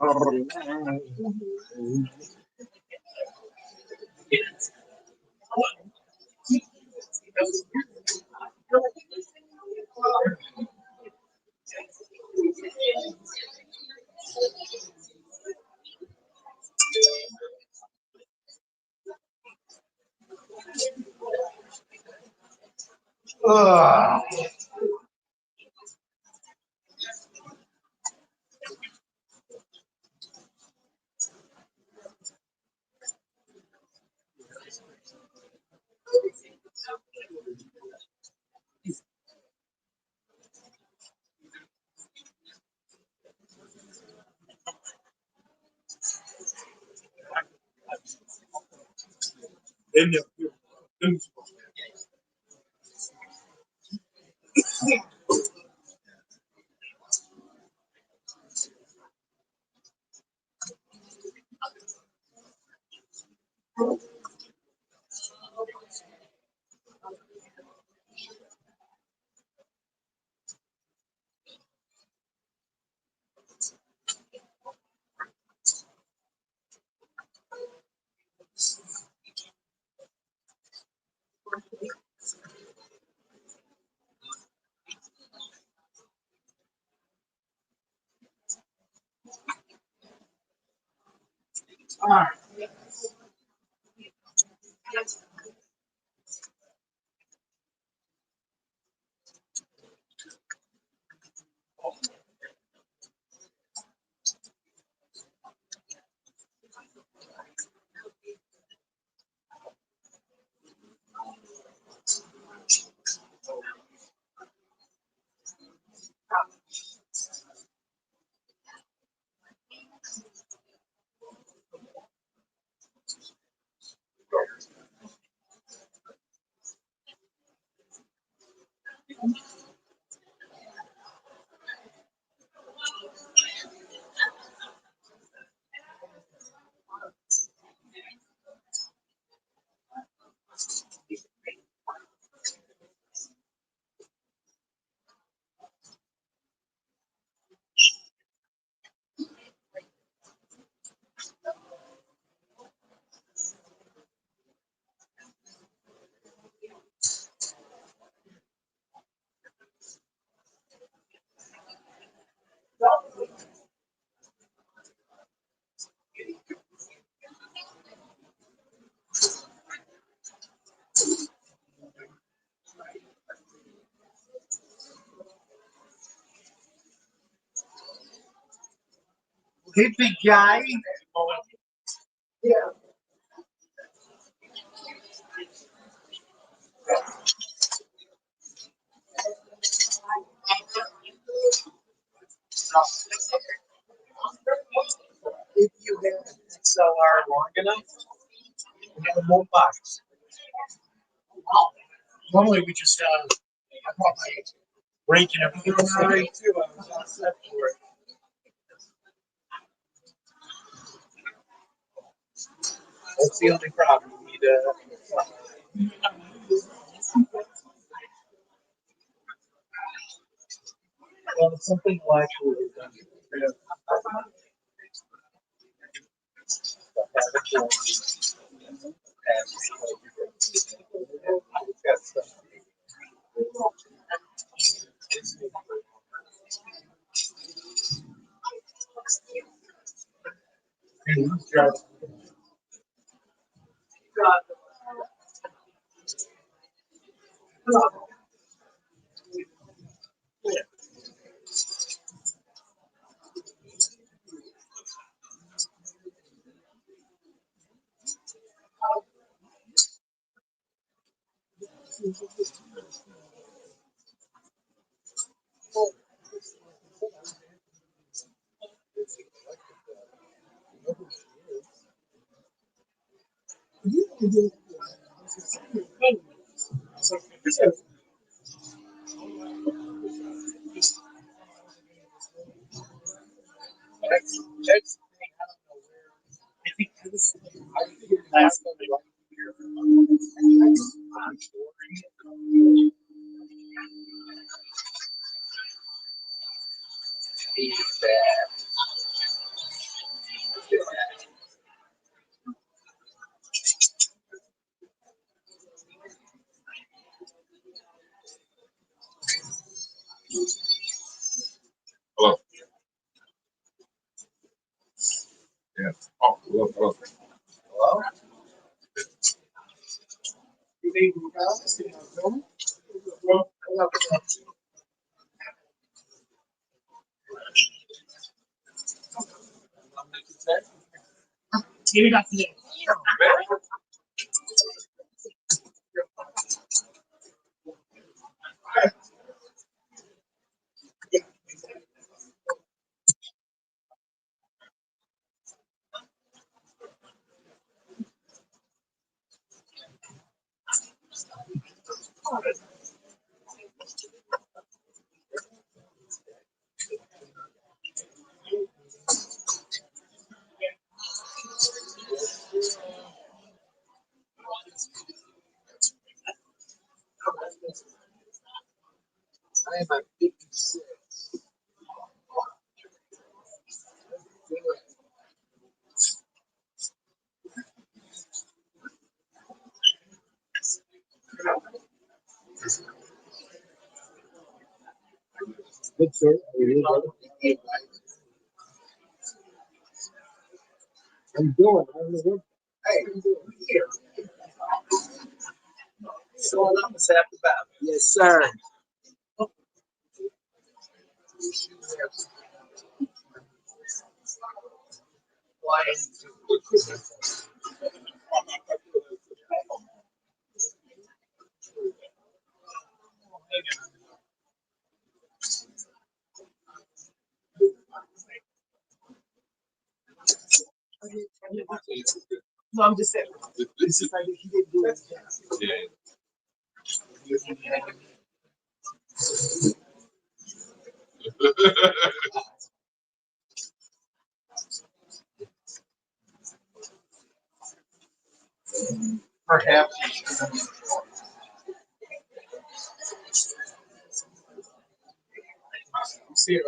Hey, big guy. Yeah. If you have XLR long enough, you have a more box. Normally we just I brought my brake and everything already too. I was all set for it. That's the only problem. You need well, something will actually be done. I think this last Hello. Yeah. Oh, hello. Hello? Good evening, guys. Give it up to you. I am at 56. Good, sir. I'm doing. Hey, I'm doing here. Showing up is half the battle. Yes, sir. No, I'm just saying. This is like he didn't do it. Perhaps he should have. See it.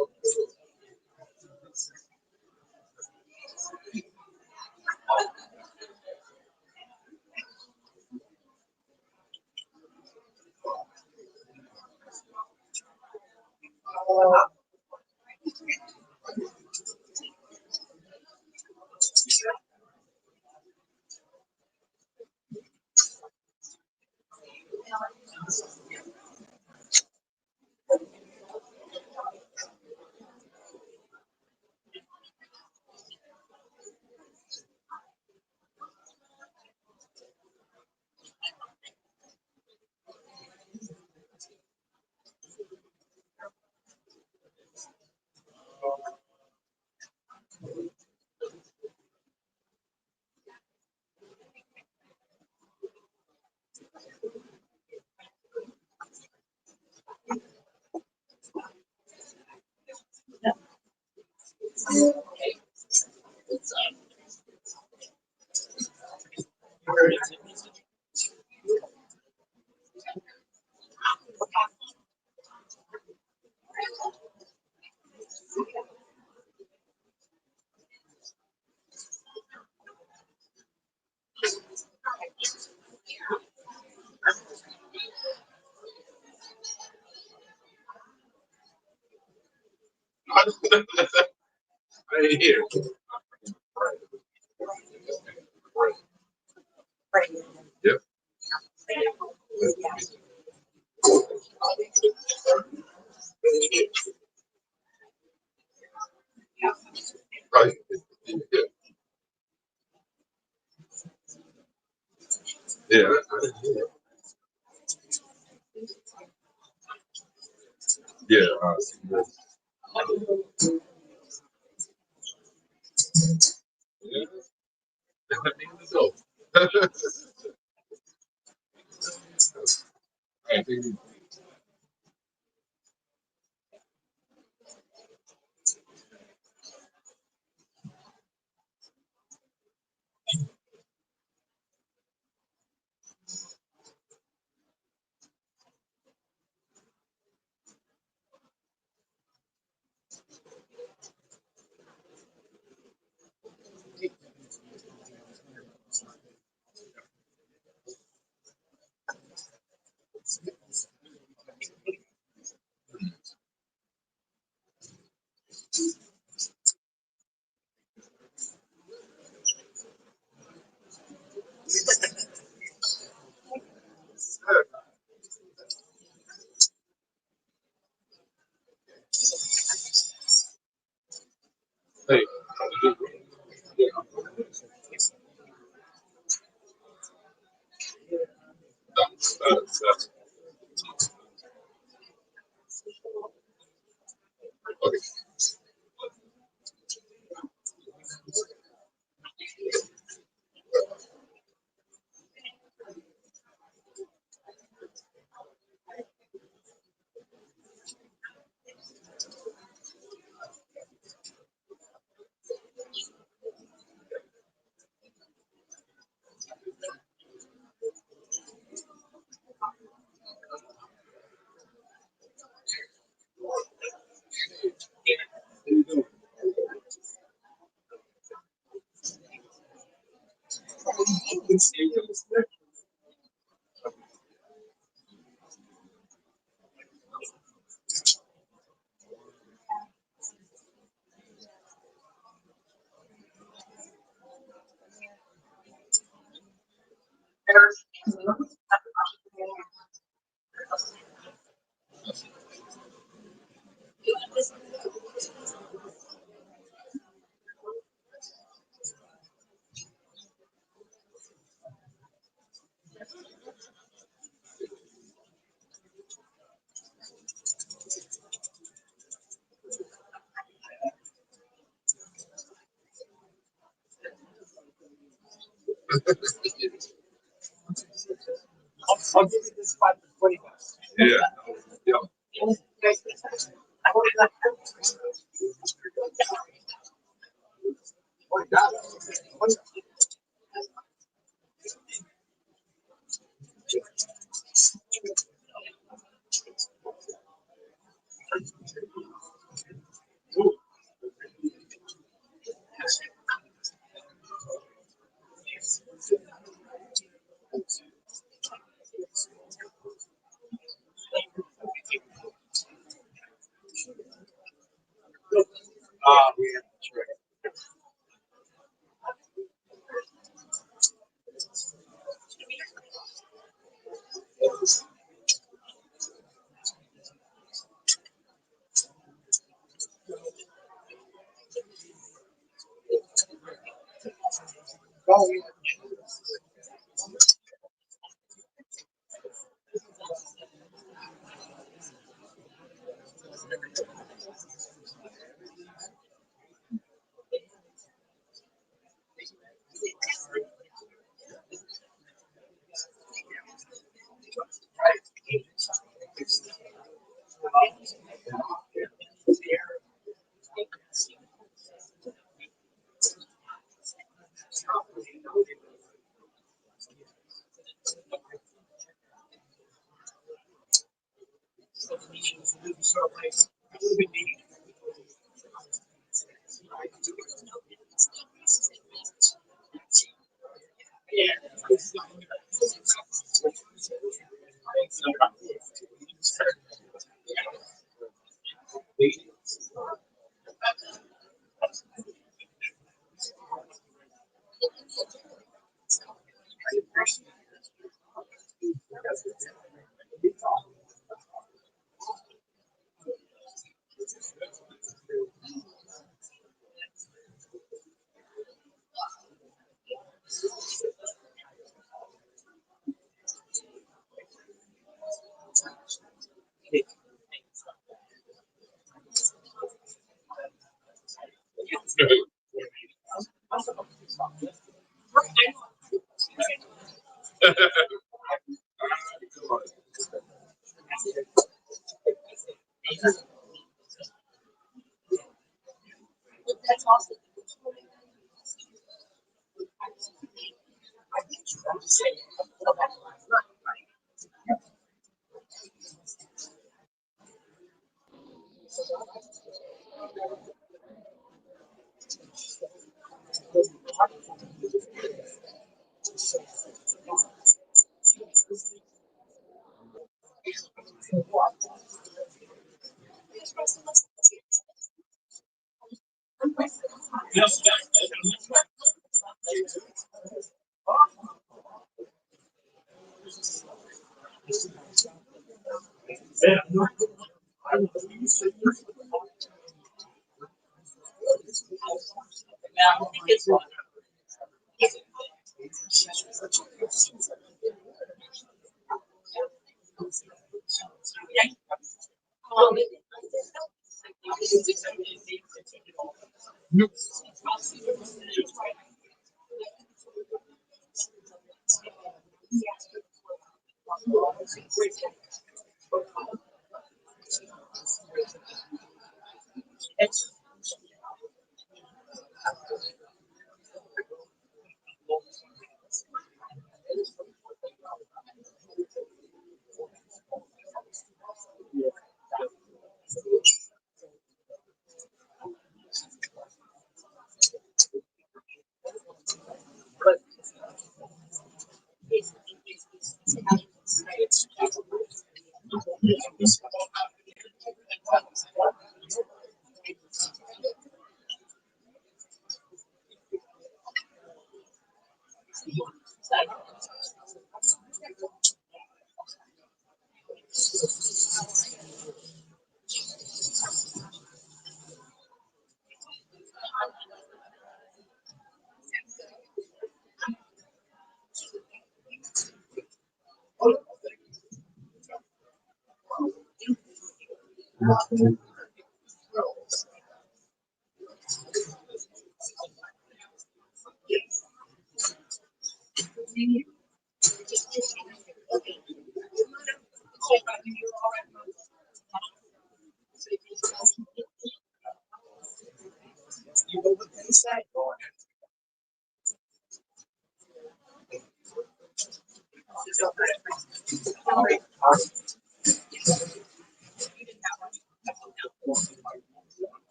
I ain't here. Yep. Right. Yeah. Yeah. Yeah. Let me go. I think Hey. Okay. I'll give you this $5 for $20. Yeah. Yeah. Yeah, that's right. Oh, yeah.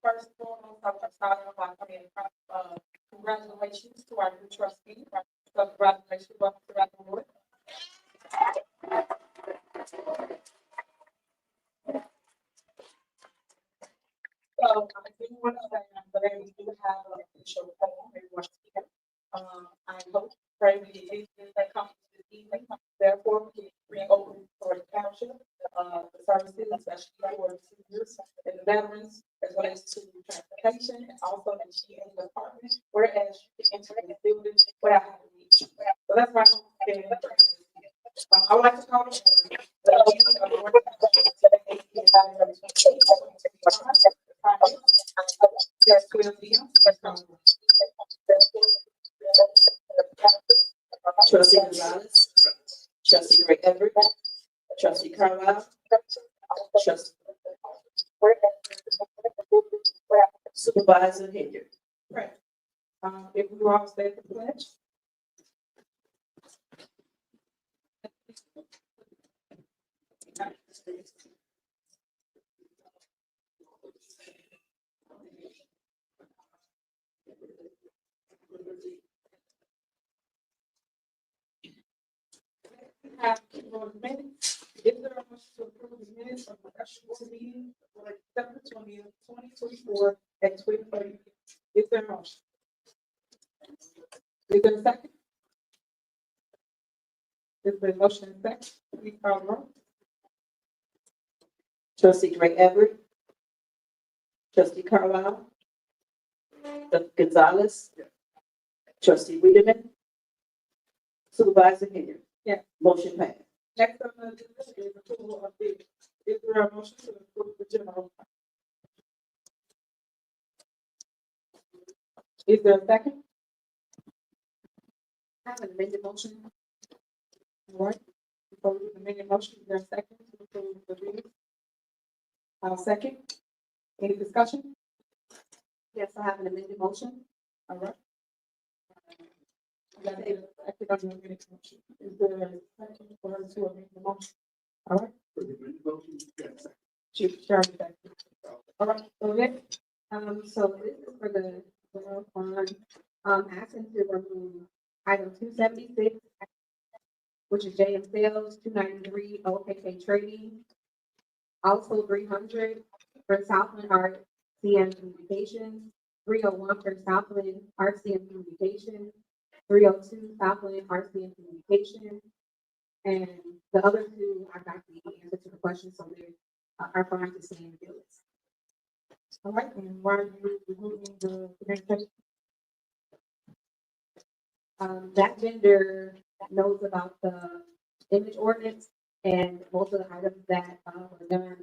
First and foremost, I want to start off by saying, congratulations to our new trustee. So congratulations, welcome to the board. So I do want to say, that we do have an official form, everyone's here. I hope, pray we get these that come this evening. Therefore, we reopen for the township, the services, especially for the seniors and the veterans, as well as to transportation and also the GA department, whereas you can enter the building without having to leave. So that's my hope. I would like to call the meeting of the board of today, there's 12 p.m. Trustee Gonzalez, trustee Greg Everett, trustee Carlisle, trustee Supervisor Henry. Right. If we all stay for the pledge. Have minutes. Is there a motion to approve the minutes of the special board meeting for December 20th, 2024 at 12:30? Is there a motion? Is there a second? Is there a motion and second? Please call the roll. Trustee Greg Everett, trustee Carlisle, trustee Gonzalez, trustee Wiedemann, Supervisor Henry. Yes. Motion passed. Next on the agenda is approval of the, is there a motion to approve the general? fund? Is there a second? I have an amended motion. All right, before we do the amended motion, is there a second to approve the bills? I'll second. Any discussion? Yes, I have an amended motion. All right. I got it acted on the amended motion. Is there a second for her to amend the motion? All right. She already seconded. All right, go ahead. So this is for the general fund, asking to remove item 276, which is JM Sales, 293 OKK Trading. Also 300 for Southland RCM Communications, 301 for Southland RCM Communications, 302 Southland RCM Communications. And the other two, I got the answer to the question, so they are fine to stay in the bills. All right, and why are you removing the communication? That vendor knows about the image ordinance, and most of the items that were done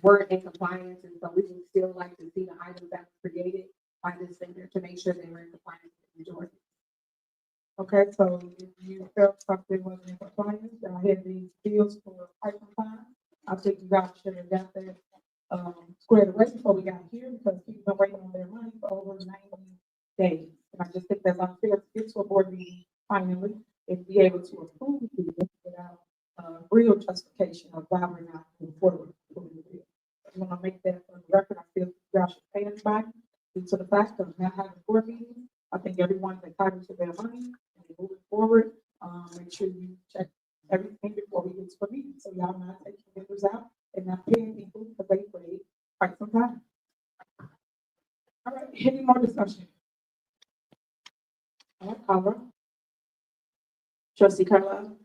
weren't in compliance, and so we would still like to see the items that were created by this vendor to make sure they were in compliance with the image ordinance. Okay, so if you felt something wasn't in compliance, I had these bills for quite some time. I think you guys should have got that, squared away before we got here, because people been waiting on their money for over 90 days. And I just think that's unfair to get to a board meeting finally and be able to approve these without, real justification of why we're not moving forward with the bill. I want to make that for the record. I feel you guys should pay everybody due to the fact of not having board meetings. I think everyone's entitled to their money and moving forward. Make sure you check everything before we get to a meeting, so y'all not taking vendors out and not paying people because they wait quite some time. All right, any more discussion? All right, Carla. Trustee Carlisle.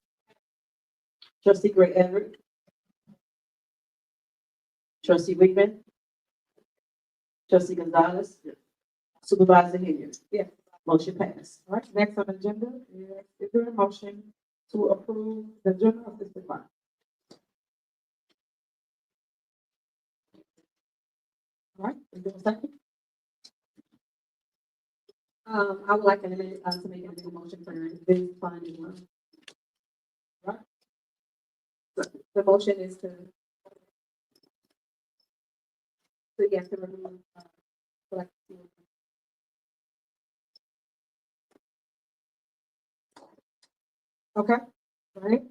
Trustee Gray Everett. Trustee Wickman. Trustee Gonzalez. Supervisor Hilliard. Yes. Motion passed. All right, next on the agenda is there a motion to approve the general assistance fund? All right, is there a second? I would like an amendment, to make an amendment motion for this fund as well. Right. The motion is to remove, select. Okay, all right,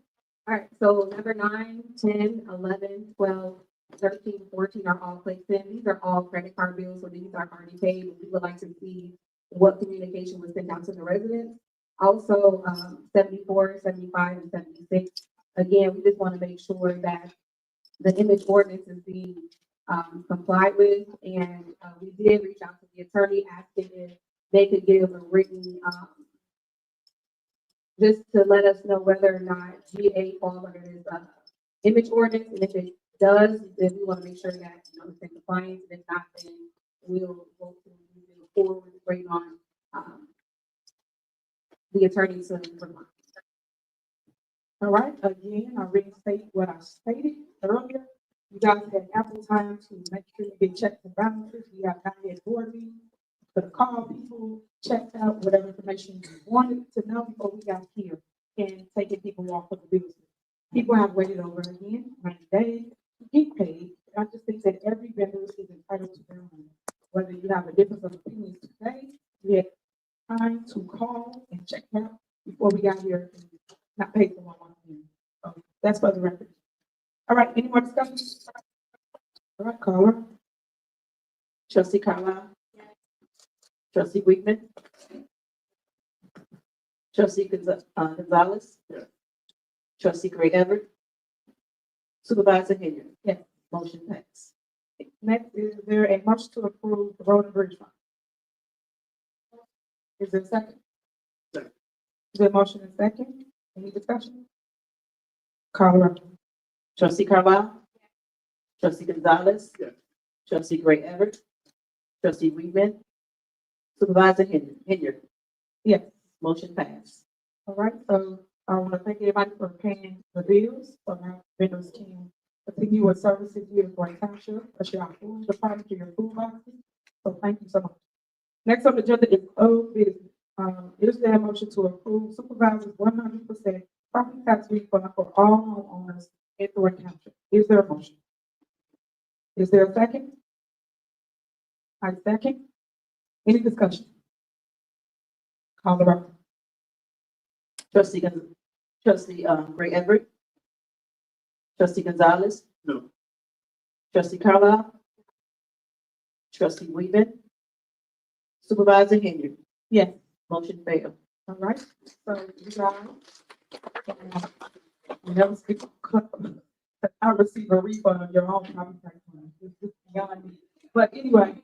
All right, so number 9, 10, 11, 12, 13, 14 are all placed in. These are all credit card bills, so these are already paid. But we would like to see what communication was sent out to the residents. Also, 74, 75, and 76. Again, we just want to make sure that the image ordinance is being complied with. And we did reach out to the attorney asking if they could give a written, just to let us know whether or not GA falls under this image ordinance, and if it does, then we want to make sure that, you know, it's in compliance, and if not, then we'll go forward with waiting on the attorney to reply. all right, again, I reinstate what I stated earlier. You guys had ample time to make sure you get checks and balances. We have not had board meetings, but call people, check out whatever information you wanted to know before we got here and taking people off of the business. People have waited over again, 90 days to get paid. I just think that every vendor is entitled to their money. Whether you have a difference of opinions today, we had time to call and check out before we got here and not pay for one thing. So that's for the record. All right, any more discussion? All right, caller. Trustee Carlisle. Trustee Wickman. Trustee Gonzalez. Trustee Gray Everett. Supervisor Hilliard. Yes. Motion passed. Next, is there a motion to approve the road and bridge fund? Is there a second? Second. Is there a motion and second? Any discussion? Call the roll. Trustee Carlisle. Trustee Gonzalez. Yes. Trustee Gray Everett. Trustee Wickman. Supervisor Hilliard. Yes. Motion passed. All right, so, I want to thank everybody for paying the bills, so our vendors can continue with services here for township, especially our food department, to your food boxes. So thank you so much. Next on the agenda is old business. Is there a motion to approve supervisor's 100% property tax refund for all homeowners in Thornton Township? Is there a motion? Is there a second? I second. Any discussion? Call the roll. Trustee, Gray Everett. Trustee Gonzalez. No. Trustee Carlisle. Trustee Weedman. Supervisor Henry. Yes. Motion failed. All right, so you guys. Never speak. I receive a refund on your own property tax fund. It's just beyond me. But anyway,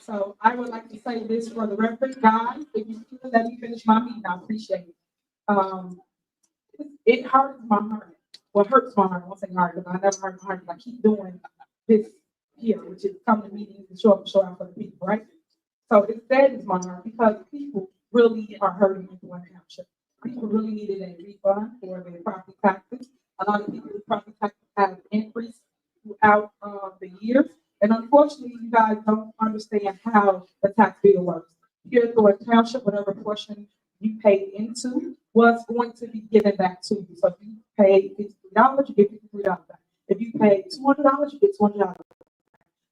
so I would like to say this for the record, guys, if you could let me finish my meeting, I appreciate it. It hurts my heart. Well, hurts my heart. I won't say heart, because I never hurt my heart, because I keep doing this here, which is come to meetings and show up and show out for the people, right? So it saddens my heart because people really are hurting in Thornton Township. People really needed a refund for their property taxes. A lot of people's property taxes have increased throughout the years. And unfortunately, you guys don't understand how the tax bill works. Here at Thornton Township, whatever portion you paid into was going to be given back to you. So if you paid $53, you get $53 back. If you paid $200, you get $200.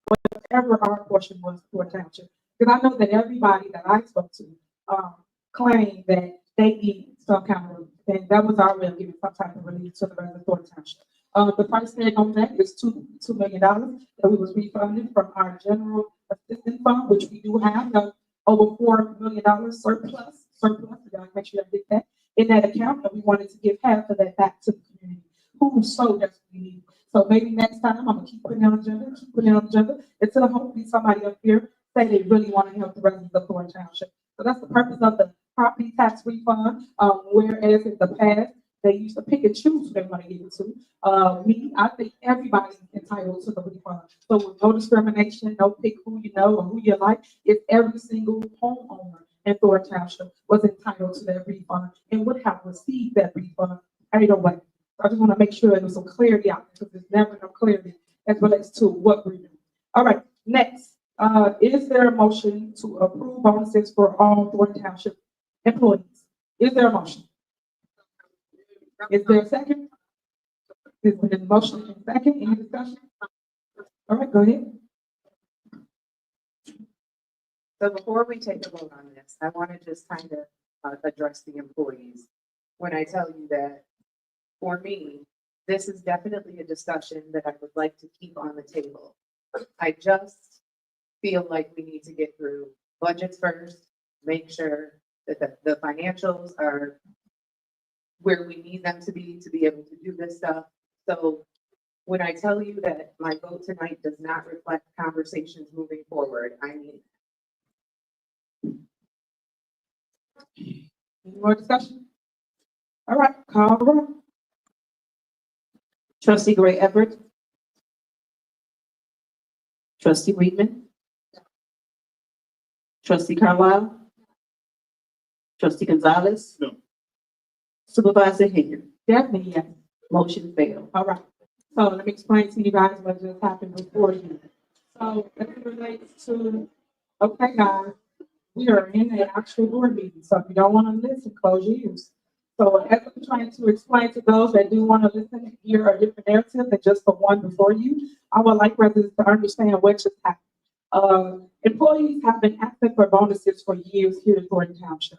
Whatever our portion was for Township. Because I know that everybody that I spoke to claimed that they need some kind of relief. And that was our way of giving some type of relief to the residents of Township. The price tag on that is $2 million that we was refunded from our general assistance fund, which we do have over $4 million surplus. We gotta make sure I get that in that account, and we wanted to give half of that back to the community who so desperately need it. So maybe next time I'm gonna keep putting it on the agenda, until hopefully somebody up here say they really want to help the residents of Thornton Township. So that's the purpose of the property tax refund. Whereas in the past, they used to pick and choose who they want to give it to. I think everybody's entitled to the refund. So with no discrimination, no pick who you know or who you like, it's every single homeowner in Thornton Township was entitled to that refund and would have received that refund either way. I just want to make sure there's some clarity out there, because there's never no clarity as relates to what we're doing. All right, next. Is there a motion to approve bonuses for all Thornton Township employees? Is there a motion? Is there a second? Is there a motion and second? Any discussion? All right, go ahead. So before we take a vote on this, I want to just kind of address the employees. When I tell you that, for me, this is definitely a discussion that I would like to keep on the table. I just feel like we need to get through budgets first, make sure that the financials are where we need them to be able to do this stuff. So when I tell you that my vote tonight does not reflect conversations moving forward, I mean. Any more discussion? All right, call the roll. Trustee Gray Everett. Trustee Weedman. Trustee Carlisle. Trustee Gonzalez. No. Supervisor Henry. Definitely, yes. Motion failed. All right. So let me explain to you guys what just happened before you. So as it relates to, okay, guys, we are in an actual board meeting. So if you don't want to listen, close your ears. So as I'm trying to explain to those that do want to listen, hear a different narrative than just the one before you, I would like residents to understand what just happened. Employees have been asking for bonuses for years here in Thornton Township.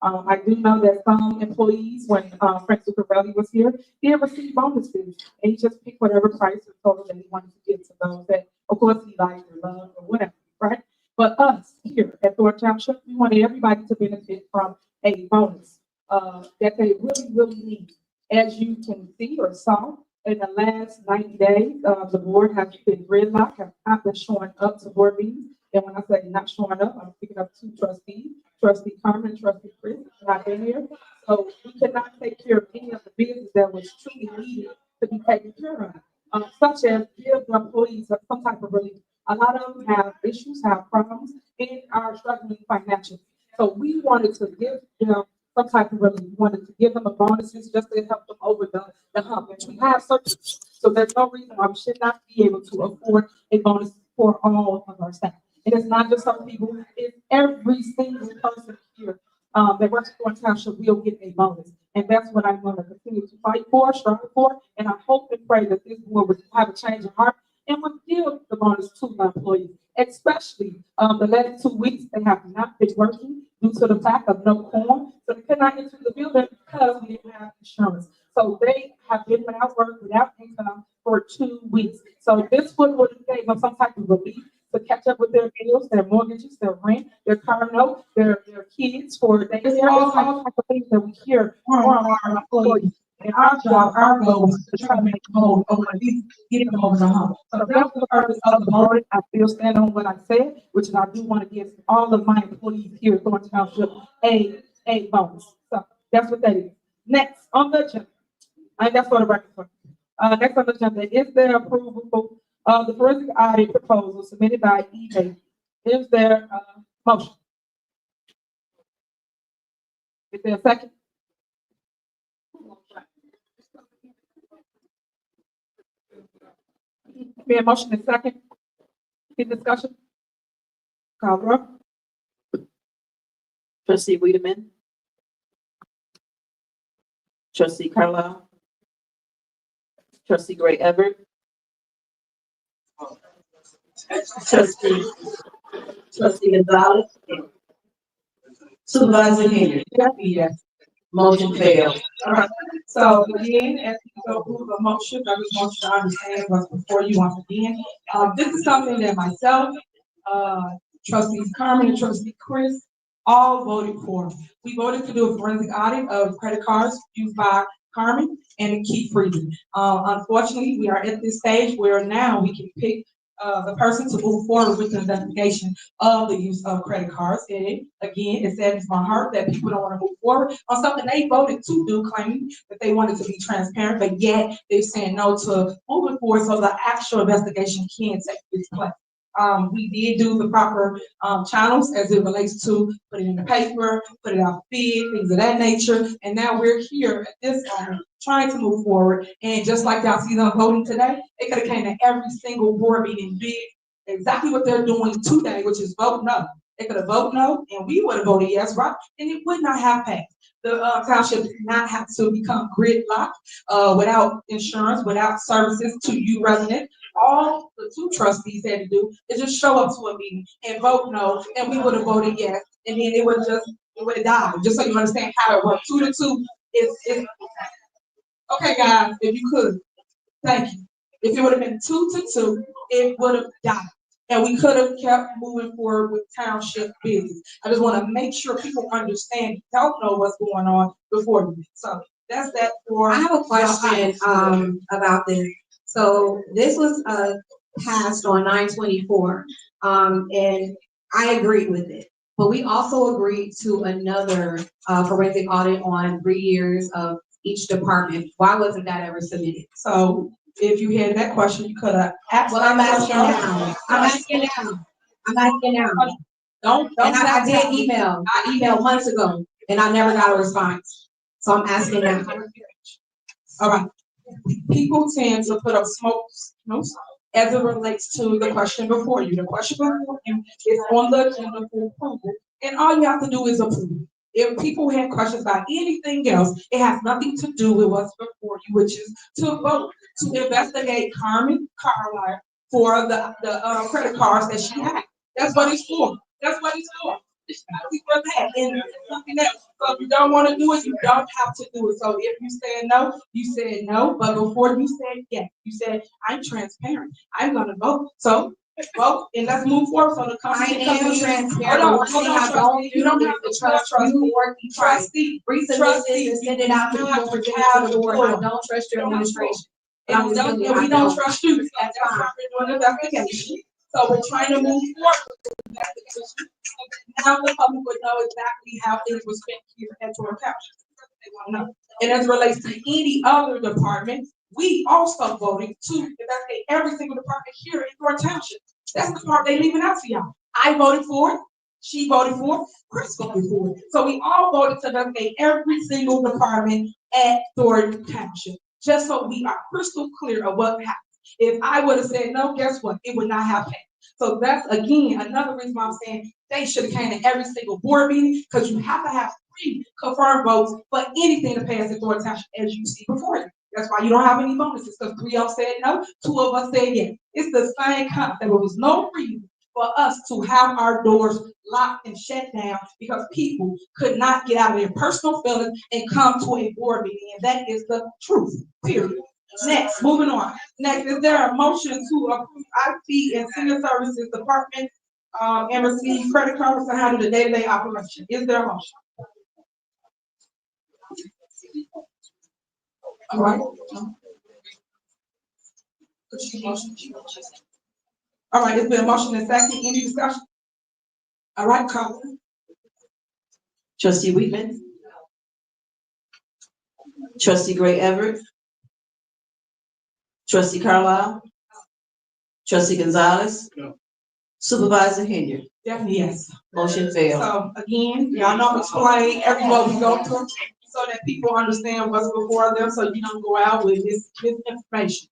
I do know that some employees, when Frank Supervisor was here, he received bonuses, and he just picked whatever price or total that he wanted to give to those that, of course, he liked or loved or whatever, right? But us here at Thornton Township, we wanted everybody to benefit from a bonus that they really, really need. As you can see or saw, in the last 90 days, the board has been gridlocked, have not been showing up to board meetings. And when I say not showing up, I'm picking up two trustees, Trustee Carmen, Trustee Chris, not in here. So we cannot take care of any of the business that was truly needed to be taken care of, such as give the employees some type of relief. A lot of them have issues, have problems, and are struggling financially. So we wanted to give them some type of relief. We wanted to give them a bonuses just to help them over the hump. And we have surplus. So there's no reason why we should not be able to afford a bonus for all of our staff. And it's not just some people, it's every single person here that works for a township will get a bonus. And that's what I'm going to continue to fight for, strive for. And I hope and pray that this board will have a change of heart and will give the bonus to my employees, especially the last 2 weeks they have not been working due to the fact of no quorum. So they could not enter the building because we didn't have insurance. So they have been without work, without income for 2 weeks. So this would give them some type of relief to catch up with their bills, their mortgages, their rent, their car note, their kids for daycare, all types of things that we hear from our employees. And our job, our goal is to try to make them whole, or at least get them over the hump. So that's the purpose of the voting. I still stand on what I said, which is I do want to give all of my employees here at Thornton Township a bonus. So that's what that is. Next on the agenda, and that's for the record. Next on the agenda is the approval of the forensic audit proposal submitted by eBay. Is there a motion? Is there a second? Be a motion and second. Any discussion? Call the roll. Trustee Wiedemann. Trustee Carlisle. Trustee Gray Everett. Trustee Gonzalez. Supervisor Henry. Yes. Motion failed. All right. So again, as you go through the motion, I just want you to understand what's before you once again. This is something that myself, trustees Carmen and trustee Chris, all voted for. We voted to do a forensic audit of credit cards used by Carmen and to keep freezing. Unfortunately, we are at this stage where now we can pick the person to move forward with the investigation of the use of credit cards. And again, it saddens my heart that people don't want to move forward on something they voted to do, claiming that they wanted to be transparent, but yet they're saying no to moving forward so the actual investigation can take its place. We did do the proper channels as it relates to put it in the paper, put it out bid, things of that nature. And now we're here at this moment trying to move forward. And just like y'all see them voting today, they could have came to every single board meeting, did exactly what they're doing today, which is vote no. They could have voted no, and we would have voted yes, right? And it would not have passed. The township did not have to become gridlocked without insurance, without services to you residents. All the two trustees had to do is just show up to a meeting and vote no, and we would have voted yes. And then it would have died. Just so you understand how it works. 2 to 2 is okay, guys. If you could, thank you. If it would have been 2 to 2, it would have died. And we could have kept moving forward with township business. I just want to make sure people understand, don't know what's going on before you. So that's that for. I have a question about this. So this was passed on 9/24, and I agreed with it. But we also agreed to another forensic audit on 3 years of each department. Why wasn't that ever submitted? So if you had that question, you could have asked. Well, I'm asking now. I'm asking now. Don't. And I did email. I emailed months ago, and I never got a response. So I'm asking now. All right. People tend to put up smoke as it relates to the question before you. The question before you is on the agenda for approval, and all you have to do is approve. If people had questions about anything else, it has nothing to do with what's before you, which is to vote to investigate Carmen Carlisle for the credit cards that she had. That's what it's for. That's what it's for. It's for that and something else. So if you don't want to do it, you don't have to do it. So if you said no, you said no. But before you said yes, you said I'm transparent. I'm going to vote. So vote and let's move forward. So the company I am transparent. Hold on, you don't have to trust trustee. Resubmit this and send it out to people for the board. I don't trust your administration. And we don't trust you. That's why we're doing the investigation. So we're trying to move forward with the investigation. Now the public would know exactly how things were spent here at Thornton Township. They want to know. And as it relates to any other department, we also voted to investigate every single department here in Thornton Township. That's the part they leaving out to y'all. I voted for it. She voted for it, Chris voted for it. So we all voted to investigate every single department at Thornton Township, just so we are crystal clear of what happened. If I would have said no, guess what? It would not have happened. So that's, again, another reason why I'm saying they should have came to every single board meeting, because you have to have 3 confirmed votes for anything to pass in Thornton Township, as you see before you. That's why you don't have any bonuses, because 3 of us said no, 2 of us said yes. It's the same concept. There was no reason for us to have our doors locked and shut down because people could not get out of their personal feelings and come to a board meeting, and that is the truth, period. Next, moving on. Next, is there a motion to approve IT and Senior Services Department and receive credit cards to handle the day-to-day operation? Is there a motion? All right. All right, it's been a motion and second. Any discussion? All right, call. Trustee Weedman. Trustee Gray Everett. Trustee Carlisle. Trustee Gonzalez. No. Supervisor Henry. Definitely yes. Motion failed. So again, y'all know I'm explaining every vote we go through so that people understand what's before them, so you don't go out with this information.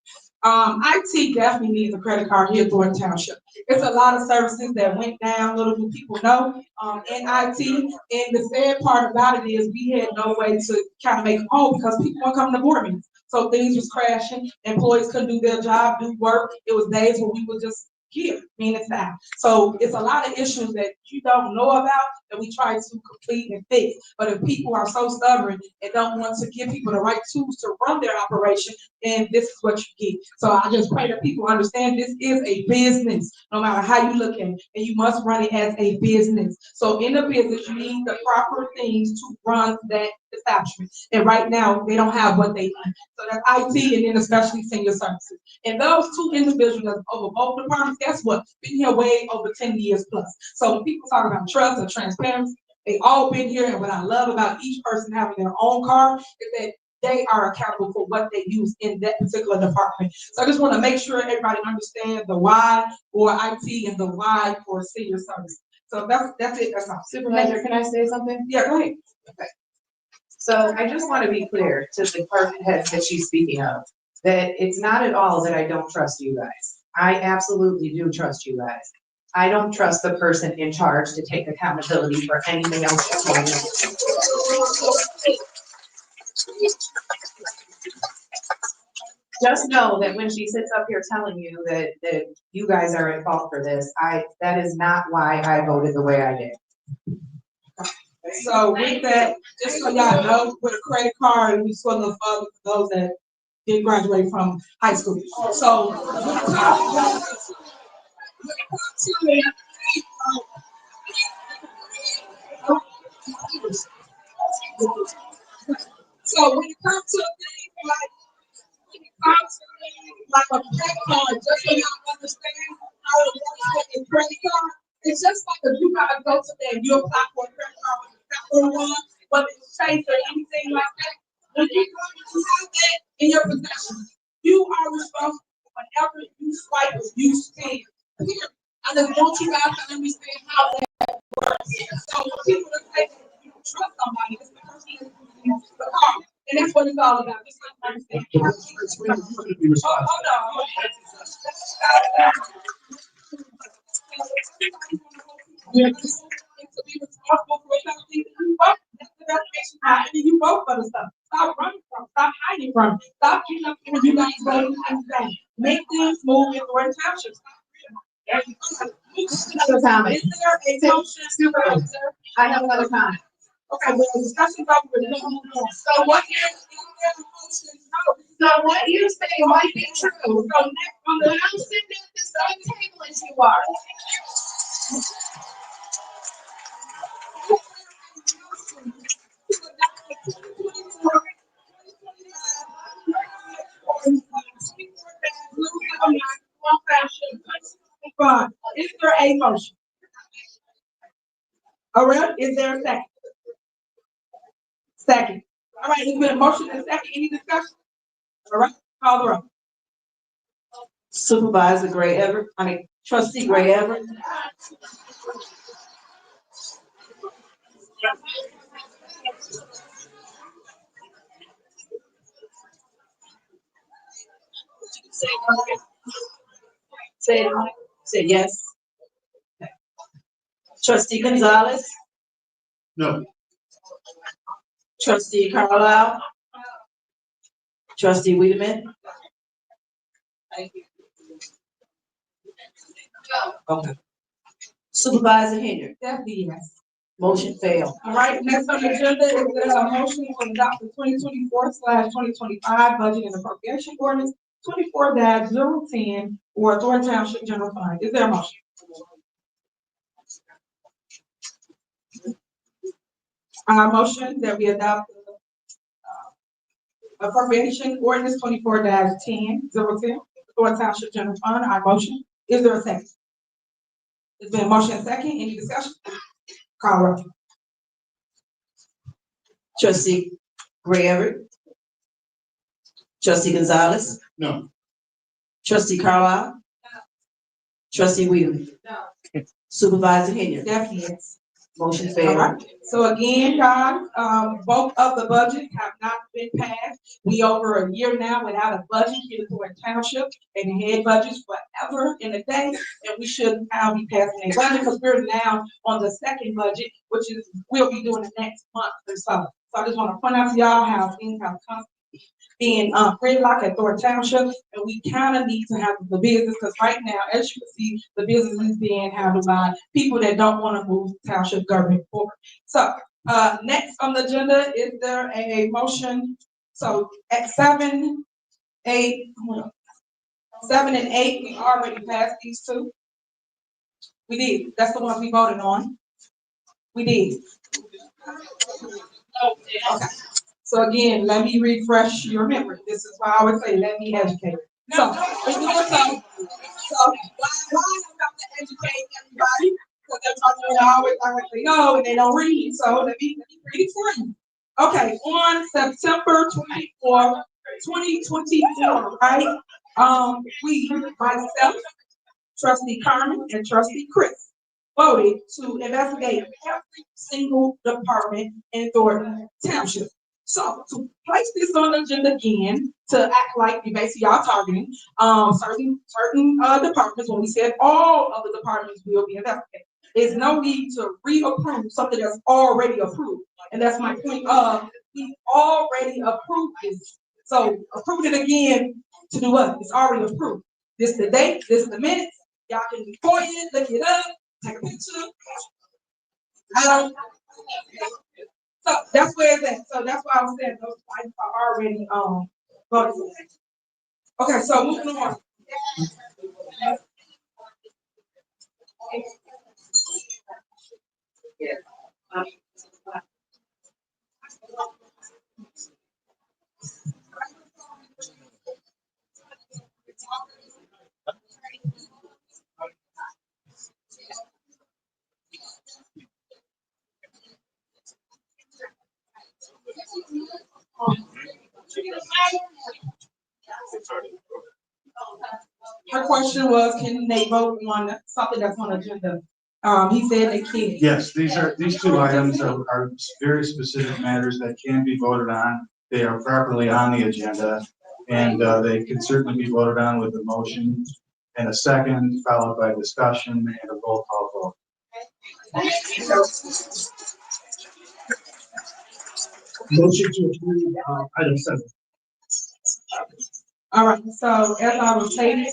IT definitely needs a credit card here at Thornton Township. It's a lot of services that went down, little do people know, in IT. And the sad part about it is we had no way to kind of make them whole because people weren't coming to board meetings. So things was crashing, employees couldn't do their job, do work. It was days where we would just here, meaning staff. So it's a lot of issues that you don't know about that we try to complete and fix. But if people are so stubborn and don't want to give people the right tools to run their operation, then this is what you get. So I just pray that people understand this is a business, no matter how you look at it, and you must run it as a business. So in a business, you need the proper things to run that establishment. And right now, they don't have what they need. So that's IT and then especially senior services. And those 2 individuals over both departments, guess what? Been here way over 10 years plus. So when people talk about trust or transparency, they all been here. And what I love about each person having their own car is that they are accountable for what they use in that particular department. So I just want to make sure everybody understands the why for IT and the why for senior service. So that's it. That's all. Supervisor, can I say something? Yeah, go ahead. Okay. So I just want to be clear to the department heads that she's speaking of, that it's not at all that I don't trust you guys. I absolutely do trust you guys. I don't trust the person in charge to take accountability for anything else that's going on. Just know that when she sits up here telling you that you guys are at fault for this, that is not why I voted the way I did. So with that, just so y'all know, with a credit card, we sort of for those that did graduate from high school. So when it comes to things like a credit card, just so y'all understand how it works with a credit card, it's just like if you gotta go to there and you apply for a credit card with a capital one, whether it's Chase or anything like that, when you have that in your possession, you are responsible for whenever you swipe or you spend. Here, I just want you guys to understand how that works. So when people say you don't trust somebody, it's because you use the card. And that's what it's all about. Just like understand. Hold on. To be responsible for something you vote. That's the definition how you vote for the stuff. Stop running from, stop hiding from, stop getting up when you guys voting things down. Make things move in the right township. Another comment. Is there a motion, Supervisor? I have another comment. Okay, well, the discussion's over. So what is the motion? So what you say might be true. So next, but I'm sitting at the same table as you are. Is there a motion? All right, is there a second? Second. All right, there's been a motion and a second. Any discussion? All right, call the roll. Supervisor Gray Everett, Trustee Gray Everett. Say it, Mike. Say yes. Trustee Gonzalez, No. trustee Carlisle, trustee Wiedemann. Okay. Supervisor Henry, Definitely yes. motion failed. All right, next on the agenda is a motion to adopt the 2024/2025 budget and appropriation ordinance 24-010 for Thornton Township General Fund. Is there a motion? Motion that we adopt the appropriation ordinance 24-10 Thornton Township General Fund. Our motion. Is there a second? It's been a motion and second. Any discussion? Call roll. Trustee Gray Everett, trustee Gonzalez, No. trustee Carlisle, trustee Wiedemann. No. Supervisor Henry, Definitely yes. motion All failed. right, so again, guys, both of the budgets have not been passed. We over a year now without a budget here for a township, and the head budgets forever in a day, and we should now be passing a budget, because we're now on the second budget, which is, we'll be doing the next month or so. So I just want to point out to y'all how things have come being gridlock at Thornton Township, and we kind of need to have the business, because right now, as you can see, the business is being handled by people that don't want to move township government forward. So next on the agenda, is there a motion? So at 7, 8, 7 and 8, we already passed these two. We did. That's the ones we voted on. We did. Okay. So again, let me refresh your memory. This is why I would say, let me educate. So, why I'm about to educate everybody? Because everybody always like to say no, and they don't read. So let me read it for you. Okay, on September 24, 2024, right? We, myself, trustee Carmen, and trustee Chris, voted to investigate every single department in Thornton Township. So to place this on the agenda again, to act like you basically are targeting certain departments, when we said all of the departments will be investigated, there's no need to reapprove something that's already approved. And that's my point of, we already approved this. So approve it again to do what? It's already approved. This is the date, this is the minutes. Y'all can record it, look it up, take a picture. So that's where it's at. So that's why I was saying those items are already voted. Okay, so moving on. Her question was, can they vote on something that's on the agenda? He said they can. Yes, these two items are very specific matters that can be voted on. They are properly on the agenda, and they can certainly be voted on with a motion and a second, followed by discussion and a roll call vote. Motion to approve, item 7. All right, so as I was saying,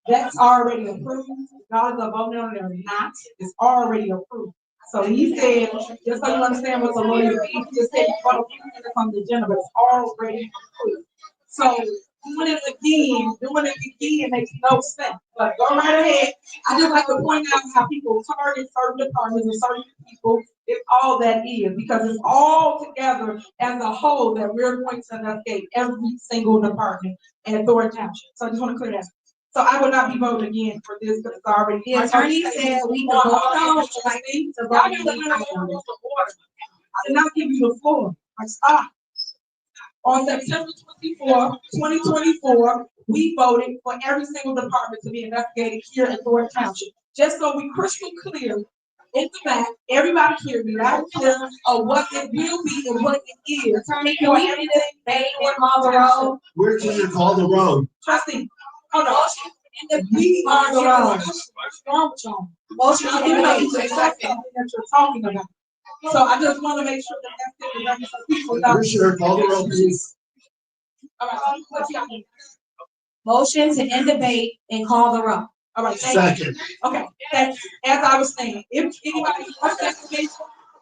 that's already approved. Y'all are voting on it or not, it's already approved. So he said, just so you understand what the lawyer did, he just said, well, it's on the agenda, but it's already approved. So doing it again makes no sense, but go right ahead. I just like to point out how people target certain departments and certain people, it's all that is, because it's all together as a whole that we're going to investigate every single department in Thornton Township. So I just want to clear that. So I will not be voting again for this, because it's already. The attorney said we can vote on it, like, to vote on it. I did not give you the floor. Like, stop. On September 24, 2024, we voted for every single department to be investigated here in Thornton Township. Just so we crystal clear, in the back, everybody hear me, right here, of what it will be and what it is. Attorney, can we do this, they will call the roll? Where can you call the road? Trustee, hold on. And we are the road. Motion to give to second that you're talking about. So I just want to make sure that that's in the record so people know. Commissioner, call the road, please. All right, let's go. Motion to end debate and call the roll. All right, thank you. Second. Okay, that's, as I was saying, if anybody wants that information,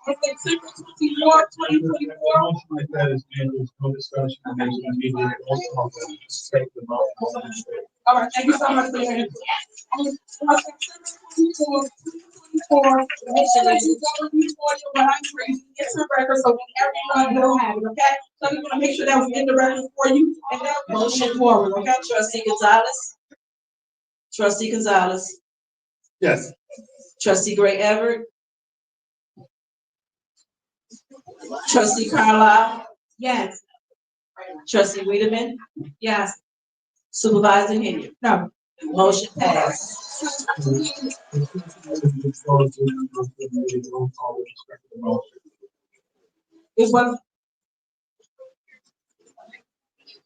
it's December 24, 2024. Motion like that is made, there's no discussion, and there's an immediate roll call. Take the vote. All right, thank you so much for your input. Make sure that you go before you when I'm reading, it's a record, so everyone will have it, okay? So we want to make sure that was in the record for you, and then motion forward, okay? Trustee Gonzalez. Trustee Gonzalez. Yes. Trustee Gray Everett. Trustee Carlisle. Yes. Trustee Wiedemann. Yes. Supervisor Henry. No. Motion passed. It was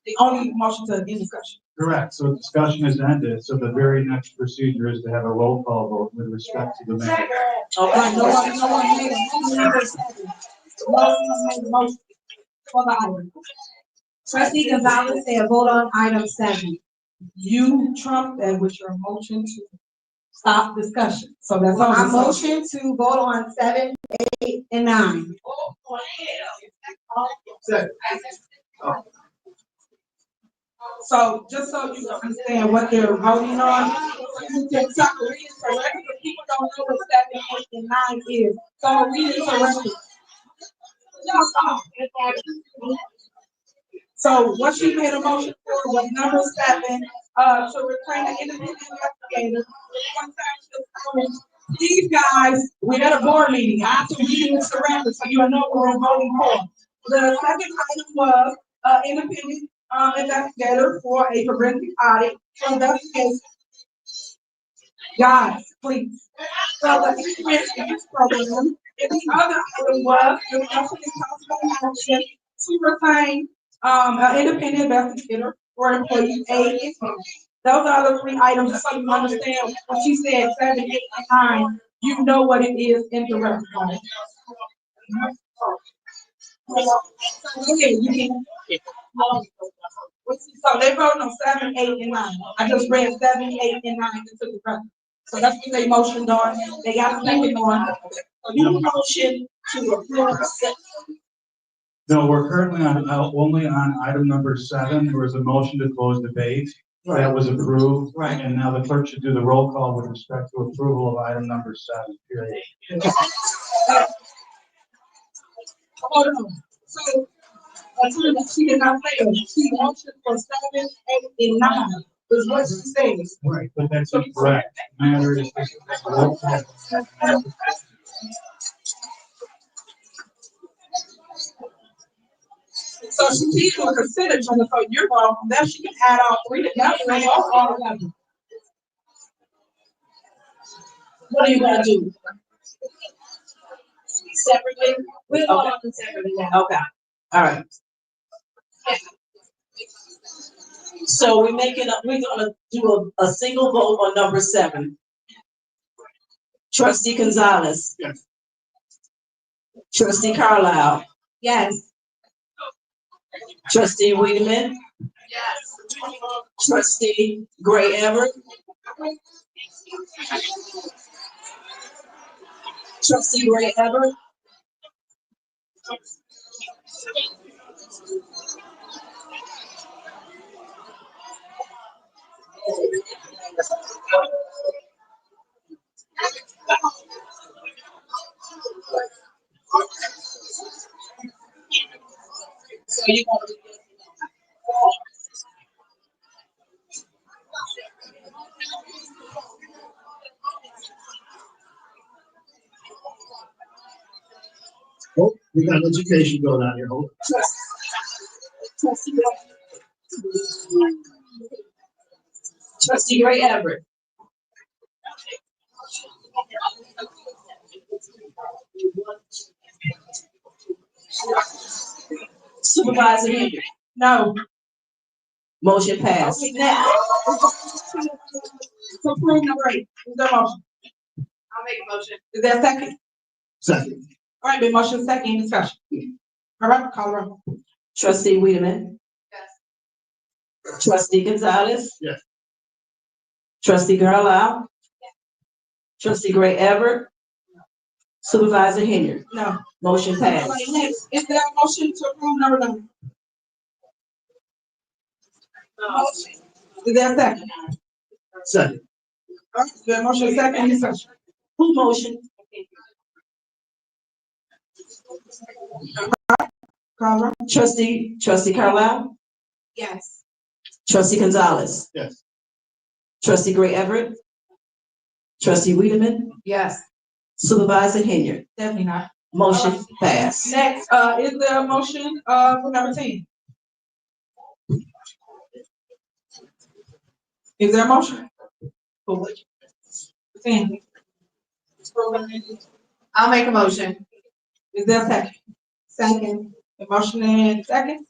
the only motion to end discussion. Correct, so discussion is ended, so the very next procedure is to have a roll call vote with respect to the matter. Right, no one made a motion. No one made a motion for the item. Trustee Gonzalez said vote on item 7. You trumped that with your motion to stop discussion, so that's all. I motion to vote on 7, 8, and 9. Second. So, just so you understand what they're voting on, you can stop reading correctly, but people don't know what 7, 8, and 9 is. So read it correctly. Y'all stop. So what she made a motion for was number 7, to retain an independent investigator. These guys, we had a board meeting, I have to read this record so you know what we're voting for. The second item was, independent, investigator for a forensic audit for investigation. Guys, please. So the experience program, and the other item was discussing possible action to retain, an independent investigator for employee A. Those are the 3 items, just so you understand when she said 7, 8, and 9, you know what it is in the record. Okay, you can. So they voted on 7, 8, and 9. I just read 7, 8, and 9 into the record. So that's what they motioned on. They got a second on. So you motion to approve. No, we're currently on, only on item number 7, there was a motion to close debate. That was approved. Right. And now the clerk should do the roll call with respect to approval of item number 7, period. Hold on. So, she did not say it. She motioned for 7, 8, and 9, is what she says. Right, but that's incorrect. Matter is. Roll call. So she did a consent agenda, so you're wrong. Now she can add all 3 together and all together. What are you gonna do? Separately? We'll vote on them separately now. Okay, all right. So we're gonna do a single vote on number 7. Trustee Gonzalez. Yes. Trustee Carlisle. Yes. Trustee Wiedemann. Yes. Trustee Gray Everett. Trustee Gray Everett. So you want to. Oh, we got education going on here, hold on. Trustee Gray Everett. Supervisor Henry. No. Motion passed. Okay, now. So approve number 8. Is there a motion? I'll make a motion. Is there a second? Second. All right, been motion second, any discussion? All right, call the roll. Trustee Wiedemann. Yes. Trustee Gonzalez. Yes. Trustee Carlisle. Trustee Gray Everett. Supervisor Henry. No. Motion All passed. right, next, is there a motion to approve number 9? Motion. Is there a second? Second. All right, is there a motion second, any discussion? Who motion? Call the roll. Trustee Carlisle. Yes. Trustee Gonzalez. Yes. Trustee Gray Everett. Trustee Wiedemann. Yes. Supervisor Henry. Definitely not. Motion passed. Next, is there a motion, for number 10? Is there a motion? For what? 10. I'll make a motion. Is there a second? Second. A motion and second?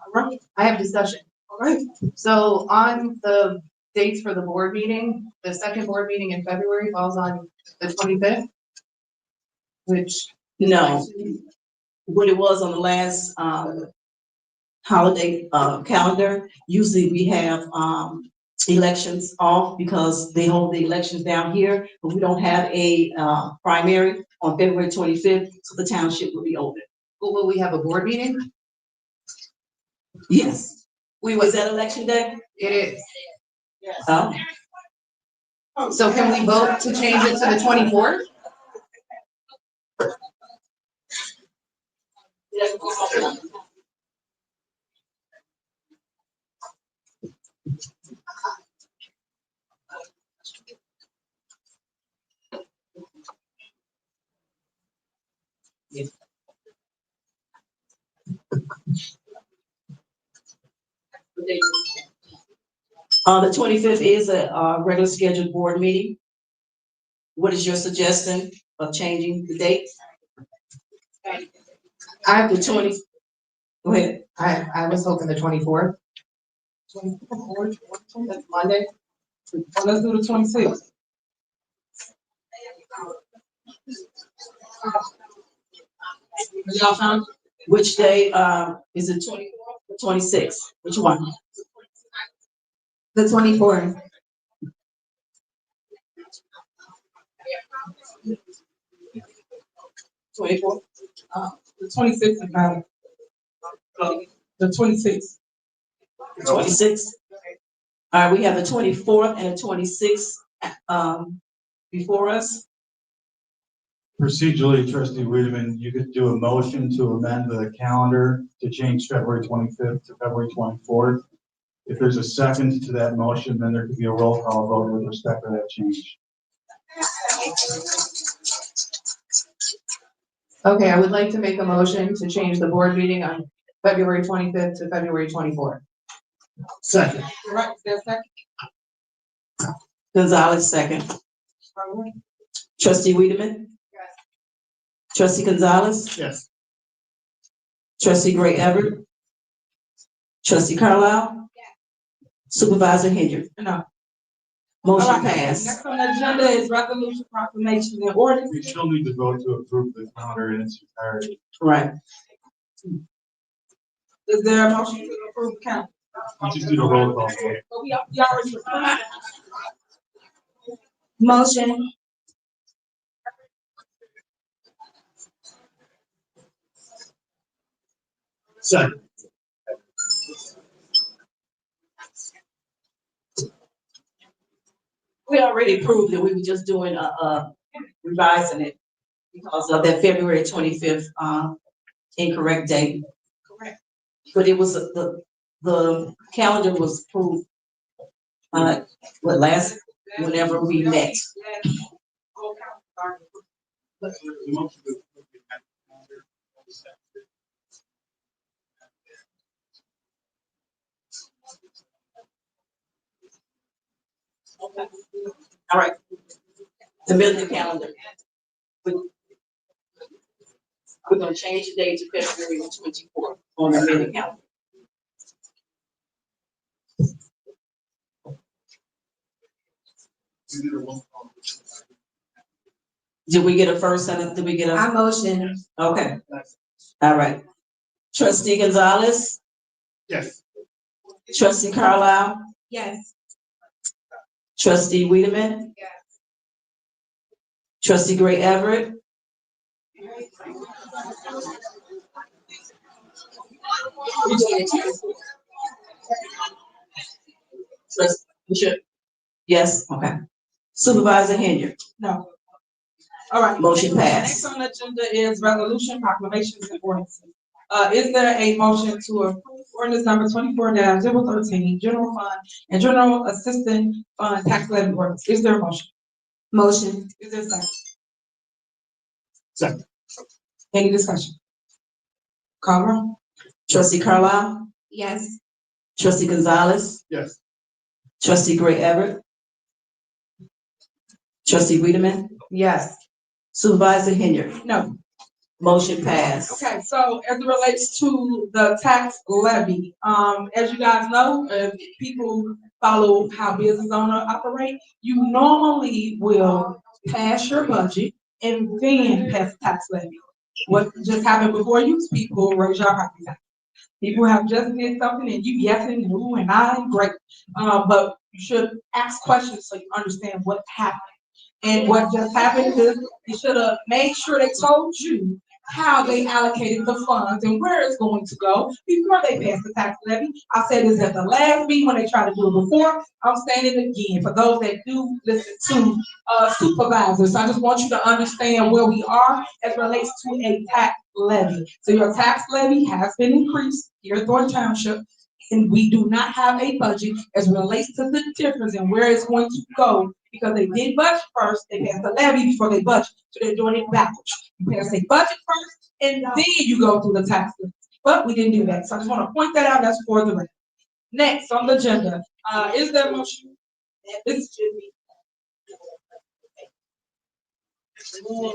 All right, I have discussion. all right. So on the dates for the board meeting, the second board meeting in February falls on the 25th. Which. No. What it was on the last, holiday, calendar, usually we have, elections off because they hold the elections down here, but we don't have a, primary on February 25th, so the township will be open. But will we have a board meeting? Yes. Was that election day? It is. Oh, So can we vote to change it to the 24th? The 25th is a, regular scheduled board meeting. What is your suggestion of changing the date? The 20, go ahead. I was hoping the 24th. That's Monday. Well, let's do the 26th. Y'all found? Which day, is it 24th or 26th? Which one? The 24th. The 26th is better. The 26th. 26th? All right, we have the 24th and the 26th, before us. Procedurally, trustee Wiedemann, you could do a motion to amend the calendar to change February 25th to February 24th. If there's a second to that motion, then there could be a roll call vote with respect to that change. Okay, I would like to make a motion to change the board meeting on February 25th to February 24th. Second. All right, is there a second? Gonzalez, second. All right. Trustee Wiedemann. Yes. Trustee Gonzalez. Yes. Trustee Gray Everett. Trustee Carlisle. Supervisor Henry. No. Motion All right, passed. next on the agenda is resolution, proclamation, and ordinance. We still need to vote to approve the calendar in its entirety. Right. Is there a motion to approve the calendar? We just need a roll call vote. So we already approved. Motion. Second. We already proved that we were just doing, revising it because of that February 25th, incorrect date. Correct. But it was, the calendar was approved, whenever we met. All right. Amend the calendar. We're gonna change the date to February 24th on the meeting calendar. Did we get a first and did we get a? I motion. Okay. All right. Trustee Gonzalez, Yes. trustee Carlisle, Yes. trustee Wiedemann. Yes. Trustee Gray Everett. Yes, okay. Supervisor Henry. No. All right. Motion Next passed. on the agenda is resolution proclamations and ordinances. Is there a motion to approve ordinance number 24-013, general fund and general assistant fund tax levy ordinance? Is there a motion? Motion. Is there a second? Second. Any discussion? Call roll. Trustee Carlisle, Yes. trustee Gonzalez, Yes. trustee Gray Everett, trustee Wiedemann, Yes. supervisor Henry. No. Motion passed. Okay, so as it relates to the tax levy, as you guys know, if people follow how business owner operate, you normally will pass your budget and then pass the tax levy. What just happened before you, people raise your property tax. People have just did something and you yes and no and I and great. But you should ask questions so you understand what happened. And what just happened is you should have made sure they told you how they allocated the funds and where it's going to go before they pass the tax levy. I said this at the last meeting when they tried to do it before. I'm saying it again for those that do listen to supervisors. I just want you to understand where we are as it relates to a tax levy. So your tax levy has been increased here at Thornton Township, and we do not have a budget as it relates to the difference and where it's going to go. Because they did budget first, they passed the levy before they budget, so they're doing it backwards. You pass a budget first, and then you go through the tax levy. But we didn't do that, so I just want to point that out. That's for the record. Next on the agenda, is there a motion?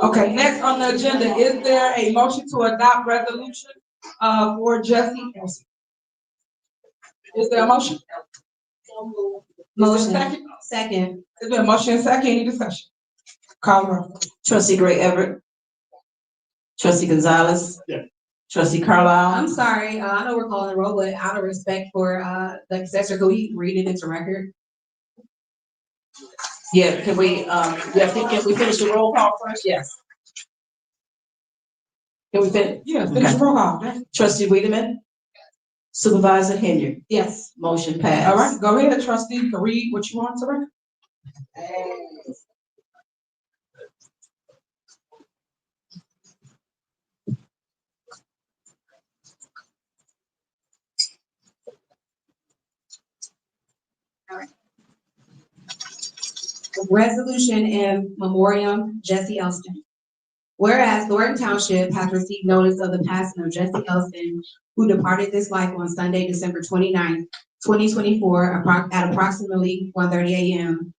Okay, next on the agenda, is there a motion to adopt resolution for Jesse Elston? Is there a motion? Motion. Second? Second. Is there a motion and second? Any discussion? Call the roll. Trustee Gray Everett, trustee Gonzalez. Yeah. Trustee Carlisle. I'm sorry, I know we're calling the roll, but out of respect for, the assessor, could we read it into record? Yeah, can we, can we finish the roll call first? Yes. Can we finish? Yeah, finish roll call. Trustee Wiedemann, supervisor Henry. Yes. Motion passed. All right, go ahead, trustee, you can read what you want to read. Resolution in memoriam Jesse Elston. Whereas Thornton Township has received notice of the passing of Jesse Elston, who departed this life on Sunday, December 29th, 2024, at approximately 1:30 a.m.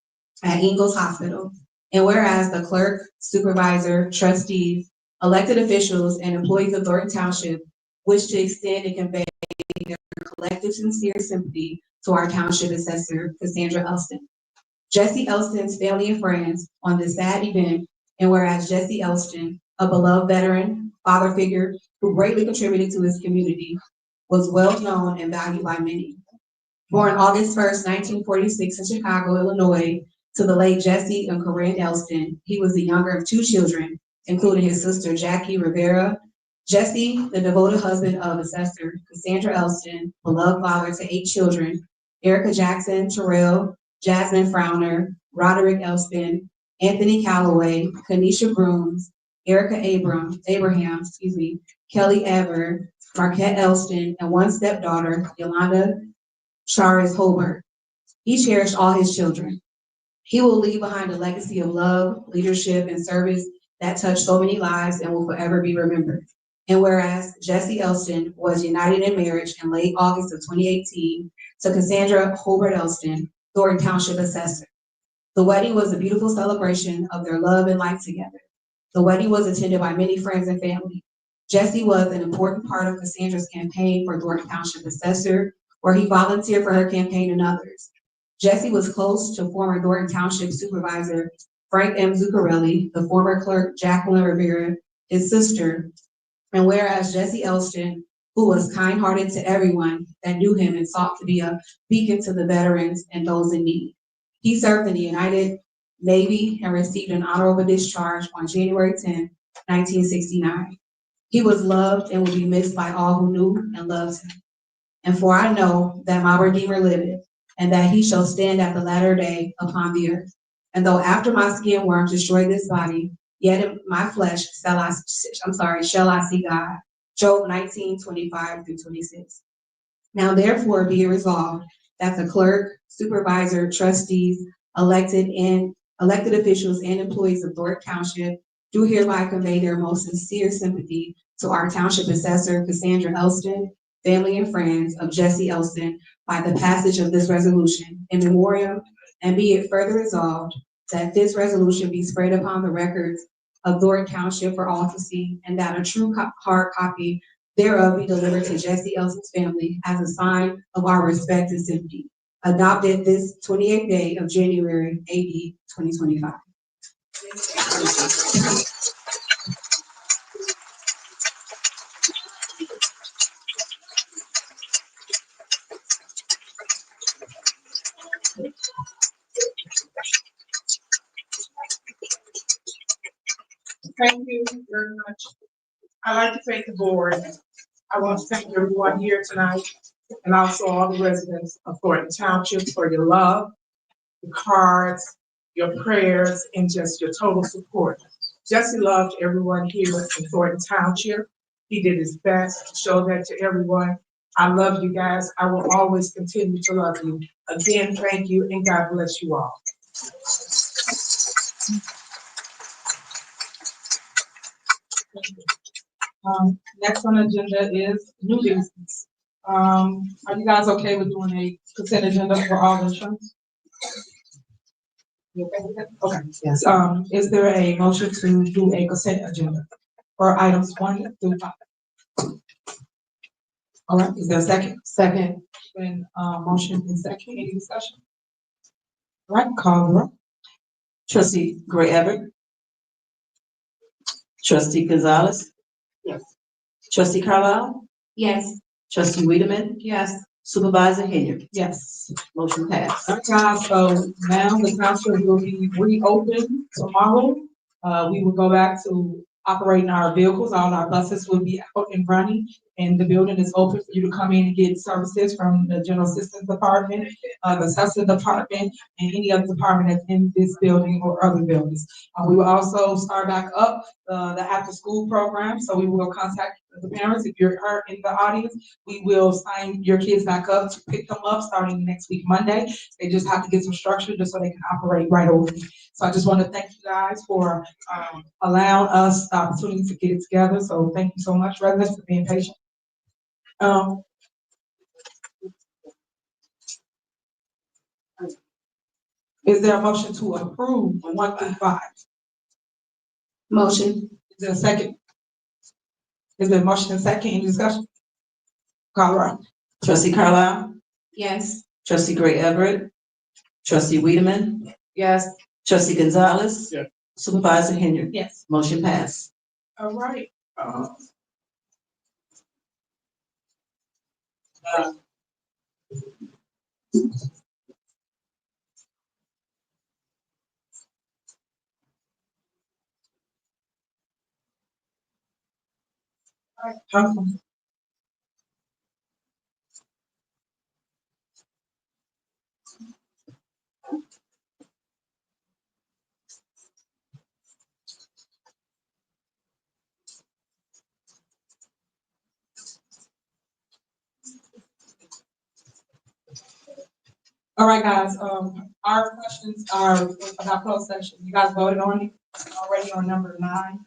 at Ingalls Hospital. And whereas the clerk, supervisor, trustees, elected officials, and employees of Thornton Township wish to extend and convey their collective sincere sympathy to our township assessor, Cassandra Elston, Jesse Elston's family and friends on this sad event. And whereas Jesse Elston, a beloved veteran, father figure who greatly contributed to his community, was well known and valued by many. Born August 1st, 1946 in Chicago, Illinois, to the late Jesse and Corinne Elston, he was the younger of two children, including his sister Jackie Rivera. Jesse, the devoted husband of Assessor Cassandra Elston, beloved father to 8 children, Erica Jackson, Terrell, Jasmine Frowner, Roderick Elston, Anthony Calloway, Kanisha Brooms, Erica Abraham, Kelly Ever, Marquette Elston, and one stepdaughter, Yolanda Charis Holbert. He cherished all his children. He will leave behind a legacy of love, leadership, and service that touched so many lives and will forever be remembered. And whereas Jesse Elston was united in marriage in late August of 2018 to Cassandra Holbert Elston, Thornton Township Assessor. The wedding was a beautiful celebration of their love and life together. The wedding was attended by many friends and family. Jesse was an important part of Cassandra's campaign for Thornton Township Assessor, where he volunteered for her campaign and others. Jesse was close to former Thornton Township Supervisor Frank M. Zuccarelli, the former clerk Jacqueline Rivera, his sister, and whereas Jesse Elston, who was kind-hearted to everyone that knew him and sought to be a beacon to the veterans and those in need. He served in the United Navy and received an honorable discharge on January 10, 1969. He was loved and will be missed by all who knew and loved him. And for I know that my Redeemer liveth, and that he shall stand at the latter day upon the earth. And though after my skin worms destroy this body, yet in my flesh shall I see God. Job 19:25-26. Now therefore be it resolved that the clerk, supervisor, trustees, elected officials and employees of Thornton Township do hereby convey their most sincere sympathy to our township assessor, Cassandra Elston, family and friends of Jesse Elston, by the passage of this resolution in memoriam, and be it further resolved that this resolution be spread upon the records of Thornton Township for all to see, and that a true hard copy thereof be delivered to Jesse Elston's family as a sign of our respect and sympathy. Adopted this 28th day of January, AD 2025. Thank you very much. I'd like to thank the board. I want to thank everyone here tonight and also all the residents of Thornton Township for your love, your cards, your prayers, and just your total support. Jesse loved everyone here in Thornton Township. He did his best to show that to everyone. I love you guys. I will always continue to love you. Again, thank you, and God bless you all. Next on the agenda is new business. Are you guys okay with doing a consent agenda for all insurance? You okay with that? Okay. Yes. Is there a motion to do a consent agenda for items 1 through 5? All right, is there a second? Second. Then, motion and second, any discussion? All right, call the roll. Trustee Gray Everett. Trustee Gonzalez. Yes. Trustee Carlisle. Yes. Trustee Wiedemann. Yes. Supervisor Henry. Yes. Motion passed. All right, guys, so now the township will be reopened tomorrow. We will go back to operating our vehicles. All our buses will be out and running, and the building is open for you to come in and get services from the general assistance department, the assessor department, and any other department that's in this building or other buildings. We will also start back up the after-school program, so we will contact the parents. If you're in the audience, we will sign your kids back up to pick them up starting next week, Monday. They just have to get some structure just so they can operate right over. So I just want to thank you guys for allowing us the opportunity to get it together. So thank you so much, residents, for being patient. Is there a motion to approve 1 through 5? Motion. Is there a second? Is there a motion and second? Any discussion? Call the roll. Trustee Carlisle. Yes. Trustee Gray Everett. Trustee Wiedemann. Yes. Trustee Gonzalez. Yes. Supervisor Henry. Yes. Motion passed. All right. All right, guys, our questions are about closed session. You guys voted on it already on number 9.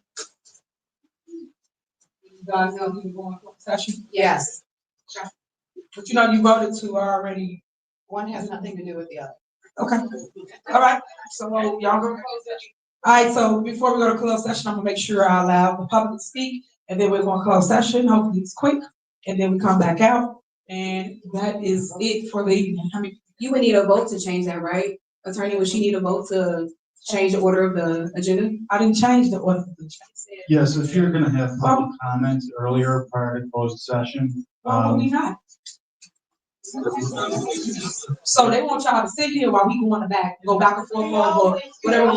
You guys know you go on closed session? Yes. Okay. But you know you voted to already. One has nothing to do with the other. Okay. All right, so y'all go to closed session. All right, so before we go to closed session, I'm gonna make sure I allow the public to speak. and then we're going to close session. Hopefully it's quick, and then we come back out, and that is it for the evening. I mean, You would need a vote to change that, right? Attorney, would she need a vote to change the order of the agenda? I didn't change the order. Yes, if you're gonna have public comments earlier prior to closed session, Why would we not? So they want y'all to sit here while we go on the back, go back and forth, or whatever.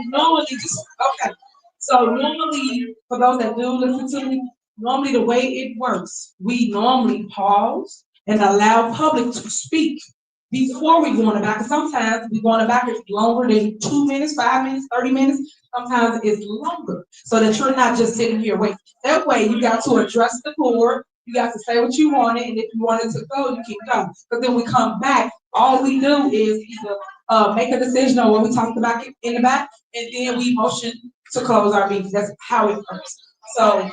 Normally, just, okay. So normally, for those that do listen to me, normally the way it works, we normally pause and allow public to speak before we go on the back. And sometimes we go on the back, it's longer than 2 minutes, 5 minutes, 30 minutes. Sometimes it's longer, so that you're not just sitting here waiting. That way, you got to address the board. You got to say what you wanted, and if you wanted to go, you can go. But then we come back, all we do is either make a decision on what we talked about in the back, and then we motion to close our meeting. That's how it works. So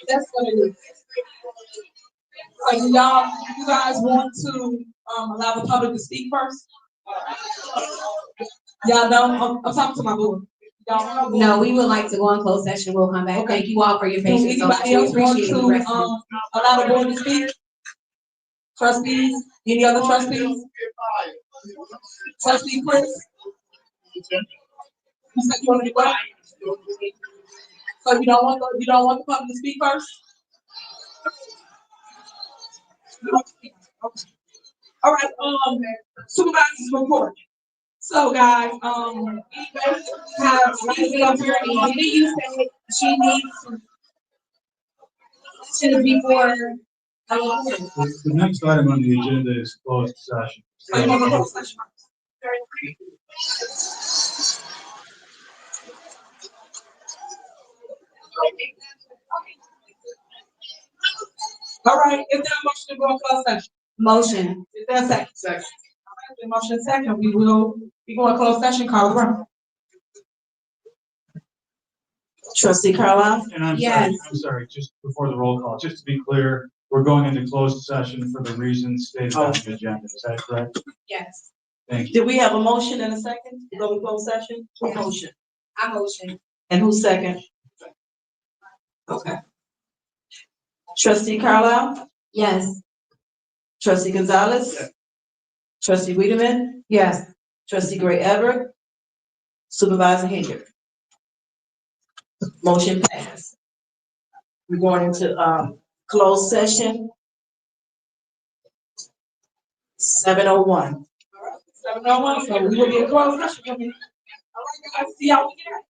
that's what it is. So you guys want to allow the public to speak first? Y'all know, I'm talking to my board. Y'all know? No, we would like to go in closed session. We'll come back. Okay. Thank you all for your Do patience. So much. anybody We else want appreciate to the rest of it. allow the board to speak? Trustees, any other trustees? Trustee Chris? You said you want to do what? So you don't want the public to speak first? Okay. All right, supervisor's report. So guys, have Stacey up here, and did you say she needs to before? the next item on the agenda is closed session. So you want to close session? All right, is there a motion to go in closed session? Motion. Is there a second? Second. All right, the motion second, we will be going closed session, call the roll. Trustee Carlisle? And Yes. I'm sorry, just before the roll call, just to be clear, we're going into closed session for the reasons stated on the agenda. Is that correct? Yes. Thank you. Did we have a motion and a second to go in closed session? Who Yes. motion? I motion. And who's second? Okay. Trustee Carlisle? Yes. Trustee Gonzalez? Yes. Trustee Wiedemann? Yes. Trustee Gray Everett? Supervisor Henry? Motion passed. We're going into closed session. 7:01. 7:01, so we will be in closed session. All right, guys, see y'all again.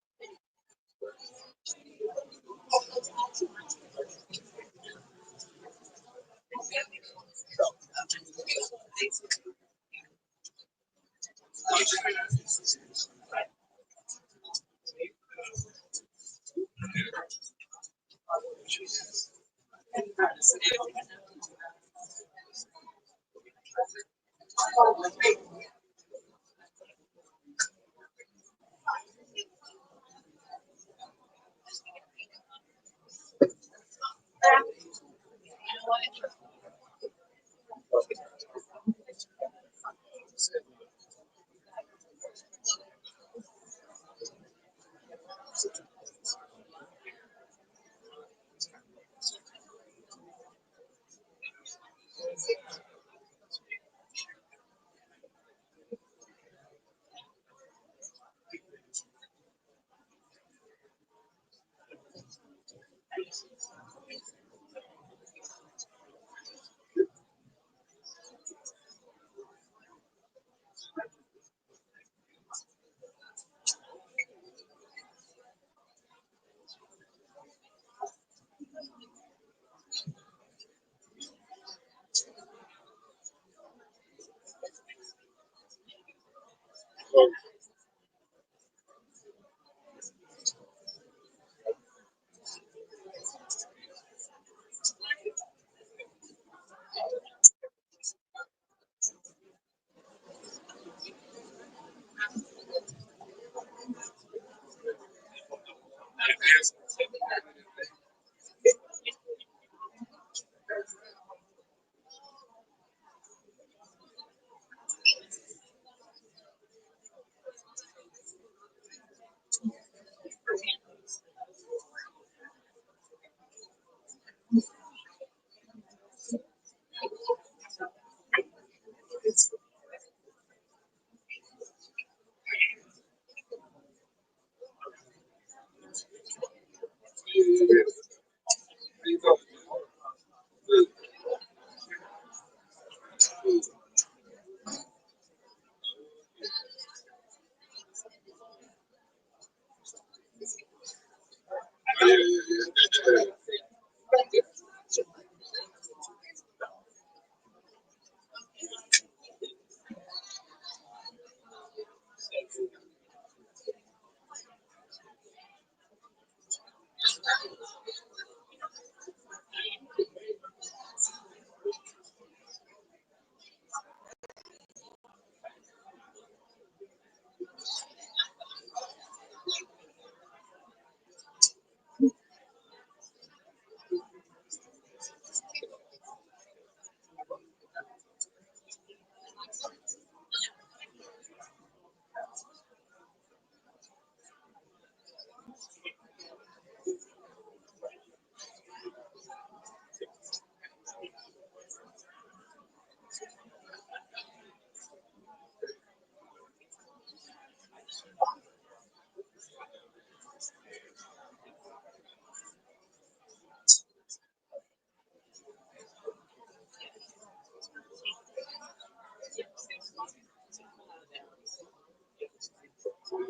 Yeah,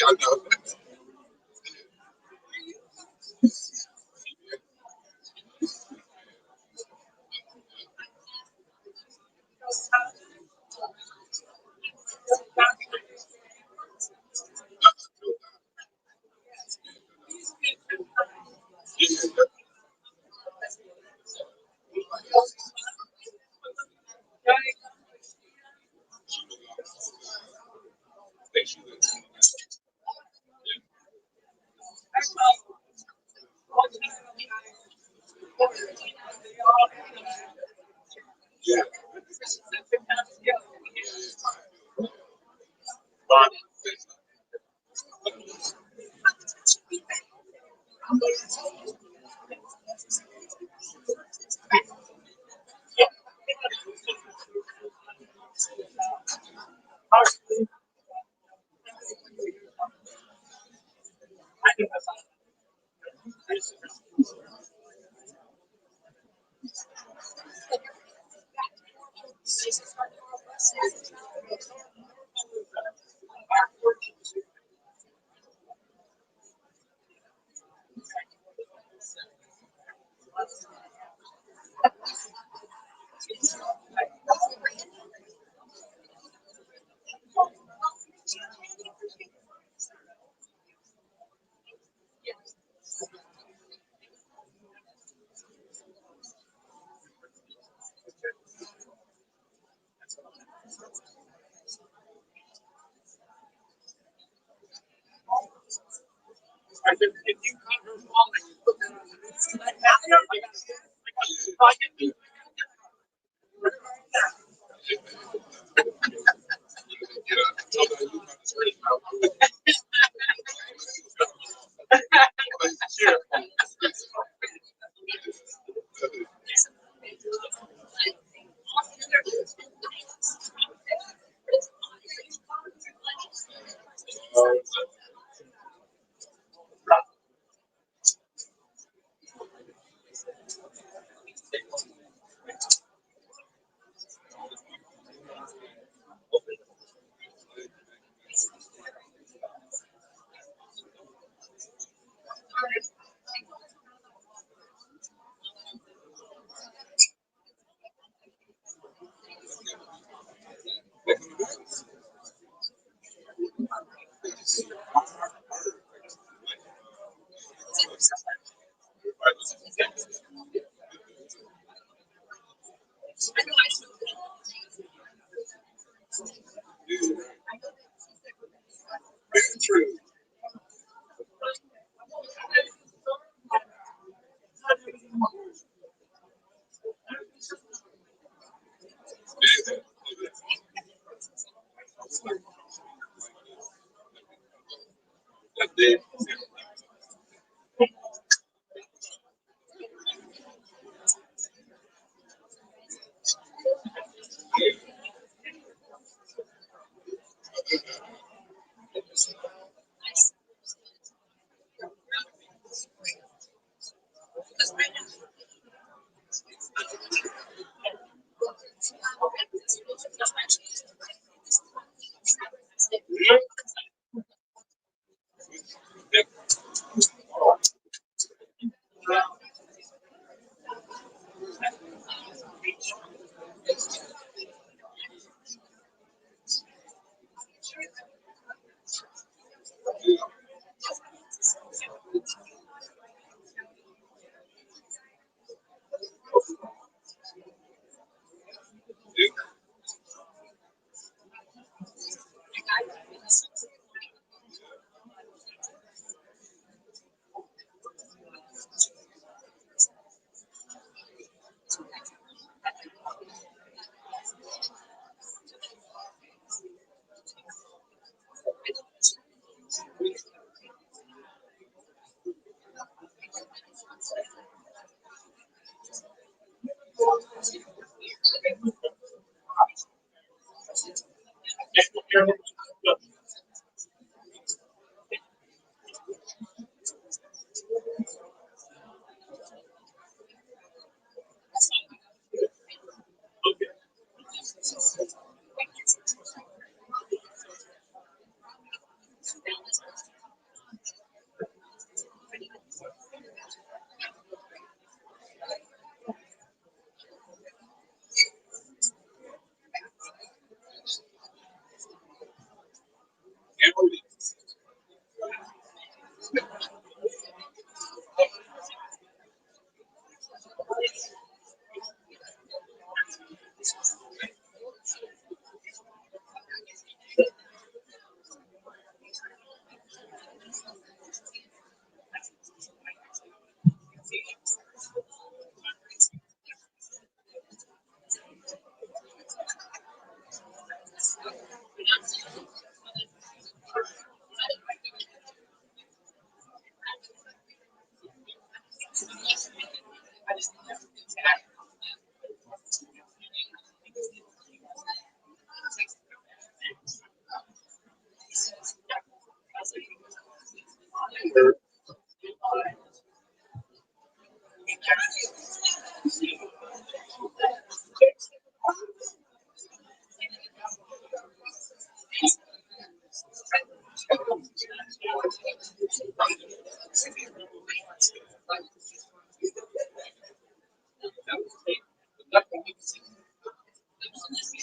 I know.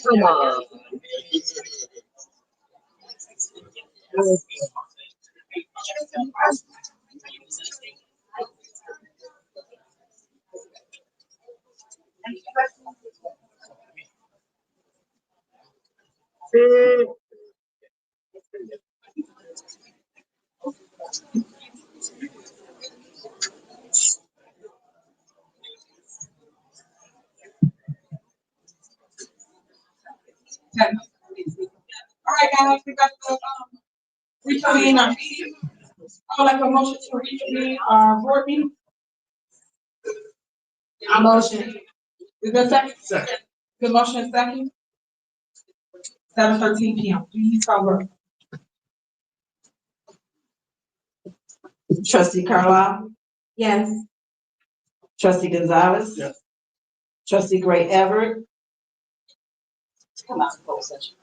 Come on. Okay. All right, guys, we got the, reconvene our meeting. I would like a motion to reconvene our board meeting. A motion. Is there a second? Second. The motion is second. 7:13 PM. Please call roll. Trustee Carlisle, Yes. trustee Gonzalez. Yes. Trustee Gray Everett. Come out of closed session.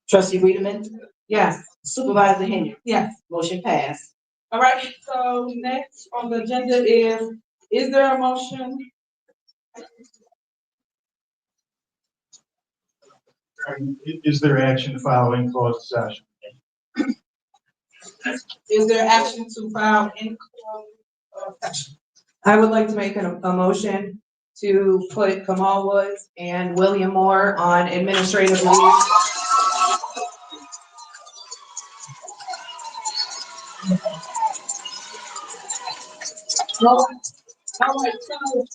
Trustee Wiedemann, Yes. Supervisor Henry, Yes. motion passed. All right, so next on the agenda is there a motion? Is there action following closed session? Is there action to file in closed session? I would like to make a motion to put Kamal Woods and William Moore on administrative leave. All right, so.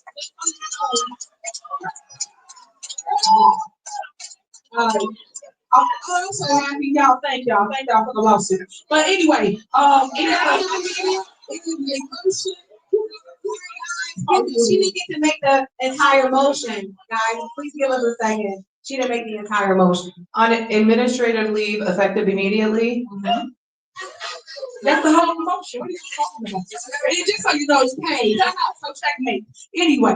I'm so happy, y'all. Thank y'all for the lawsuit. But anyway, She didn't get to make the entire motion, guys. Please give us a second. She didn't make the entire motion. On administrative leave effective immediately. That's the whole motion. What are you talking about? And just so you know, it's paid. So checkmate. Anyway,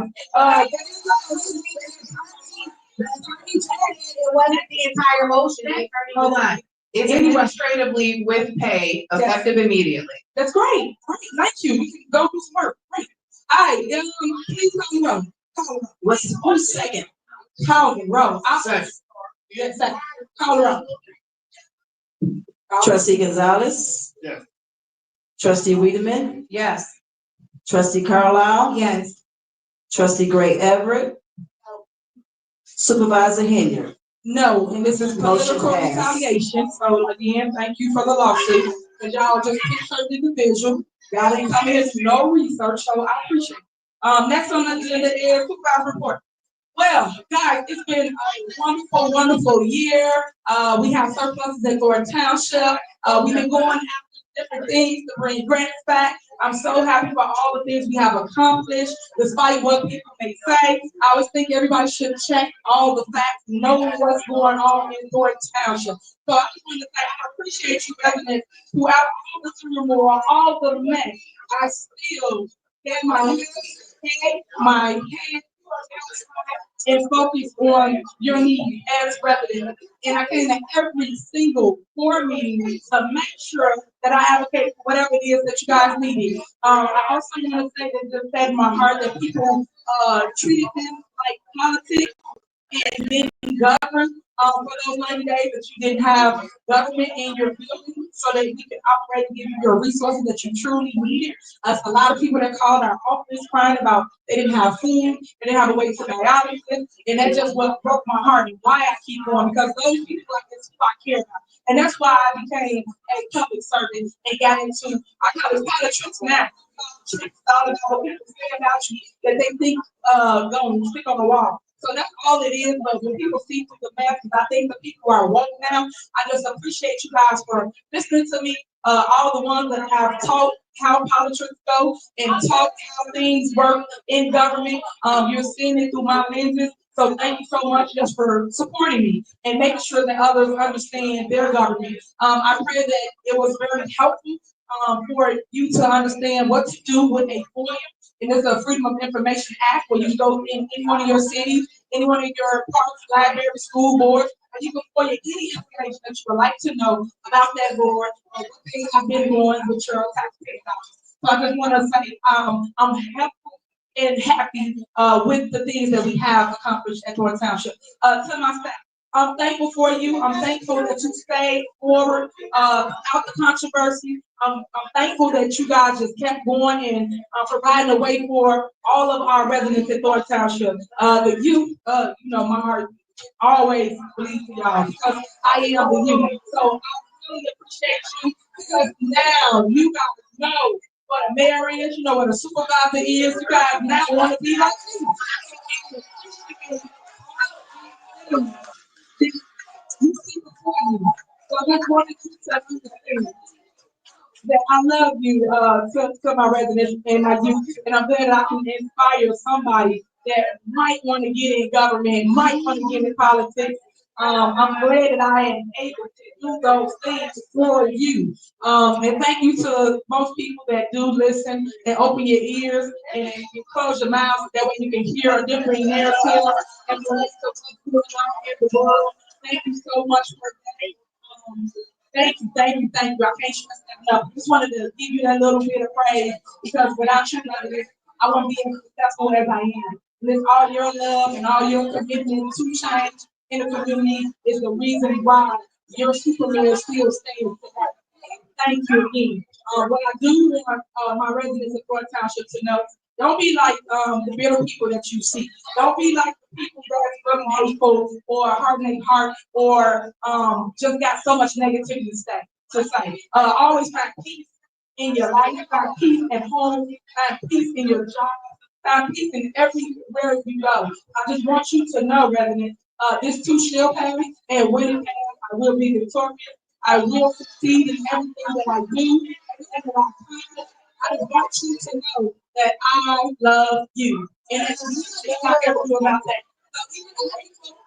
It wasn't the entire motion. Hold on. It's administrative leave with pay effective immediately. that's great. Great. Thank you. You can go do some work. Great. All right, please call the roll. What's 1 second? Call the roll. I'll say. Yes, second. Call the roll. Trustee Gonzalez. Yes. Trustee Wiedemann, Yes. trustee Carlisle. Yes. Trustee Gray Everett. Supervisor Henry. No, and this is Motion political passed. retaliation. So again, thank you for the lawsuit. Cause y'all just pick certain individual. Y'all didn't come here to no research, so I appreciate it. Next on the agenda is supervisor report. Well, guys, it's been a wonderful, wonderful year. We have surpluses in Thornton Township. We've been going after different things to bring grants back. I'm so happy for all the things we have accomplished, despite what people may say. I always think everybody should check all the facts, know what's going on in Thornton Township. So I just want to say I appreciate you, residents, throughout all the turmoil, all the mess. I still get my head and focus on your needs as residents. And I came to every single board meeting to make sure that I advocate for whatever it is that you guys needed. I also want to say that just said in my heart that people treated this like politics and then government for those 90 days that you didn't have government in your building so that we could operate and give you your resources that you truly needed. A lot of people that called our office crying about they didn't have food, they didn't have a way to dialysis, and that just what broke my heart and why I keep going, because those people like this who I care about. And that's why I became a public servant and got into, I call it politics now. Politics, all about what people say about you that they think going to stick on the wall. So that's all it is. But when people see through the masses, I think the people are woke now. I just appreciate you guys for listening to me. All the ones that have taught how politics go and taught how things work in government. You're seeing it through my lenses. So thank you so much just for supporting me and making sure that others understand their government. I pray that it was very helpful for you to understand what to do with a FOIA. And there's a Freedom of Information Act where you go in any one of your cities, any one of your parks, libraries, school boards, and you can FOIA any information that you would like to know about that board or what things have been doing with your taxpayer dollars. So I just want to say I'm helpful and happy with the things that we have accomplished at Thornton Township. To my staff, I'm thankful for you. I'm thankful that you stayed forward out the controversy. I'm thankful that you guys just kept going and providing a way for all of our residents at Thornton Township. The youth, you know, my heart always believes in y'all because I am the youth. So I really appreciate you because now you guys know what a mayor is, you know what a supervisor is. You guys now want to be like me. You see before you. So I just wanted you to understand that I love you to my residents and my youth, and I'm glad I can inspire somebody that might want to get in government, might want to get in politics. I'm glad that I am able to do those things for you. And thank you to most people that do listen and open your ears and you close your mouth. That way you can hear a different narrative and what's going on in the world. Thank you so much for that. Thank you. I can't stress that enough. Just wanted to give you that little bit of praise because without you, I won't be as successful as I am. And it's all your love and all your commitment to change in the community is the reason why your Superman still stands today. Thank you again. What I do want my residents of Thornton Township to know, don't be like the bitter people that you see. Don't be like the people that's really hateful or hardening heart or just got so much negativity to say. Always find peace in your life, find peace at home, find peace in your job, find peace in everywhere you go. I just want you to know, residents, this too shall pass, and when it passes, I will be victorious. I will succeed in everything that I do, everything that I accomplish. I just want you to know that I love you. And it's not ever about that. So even though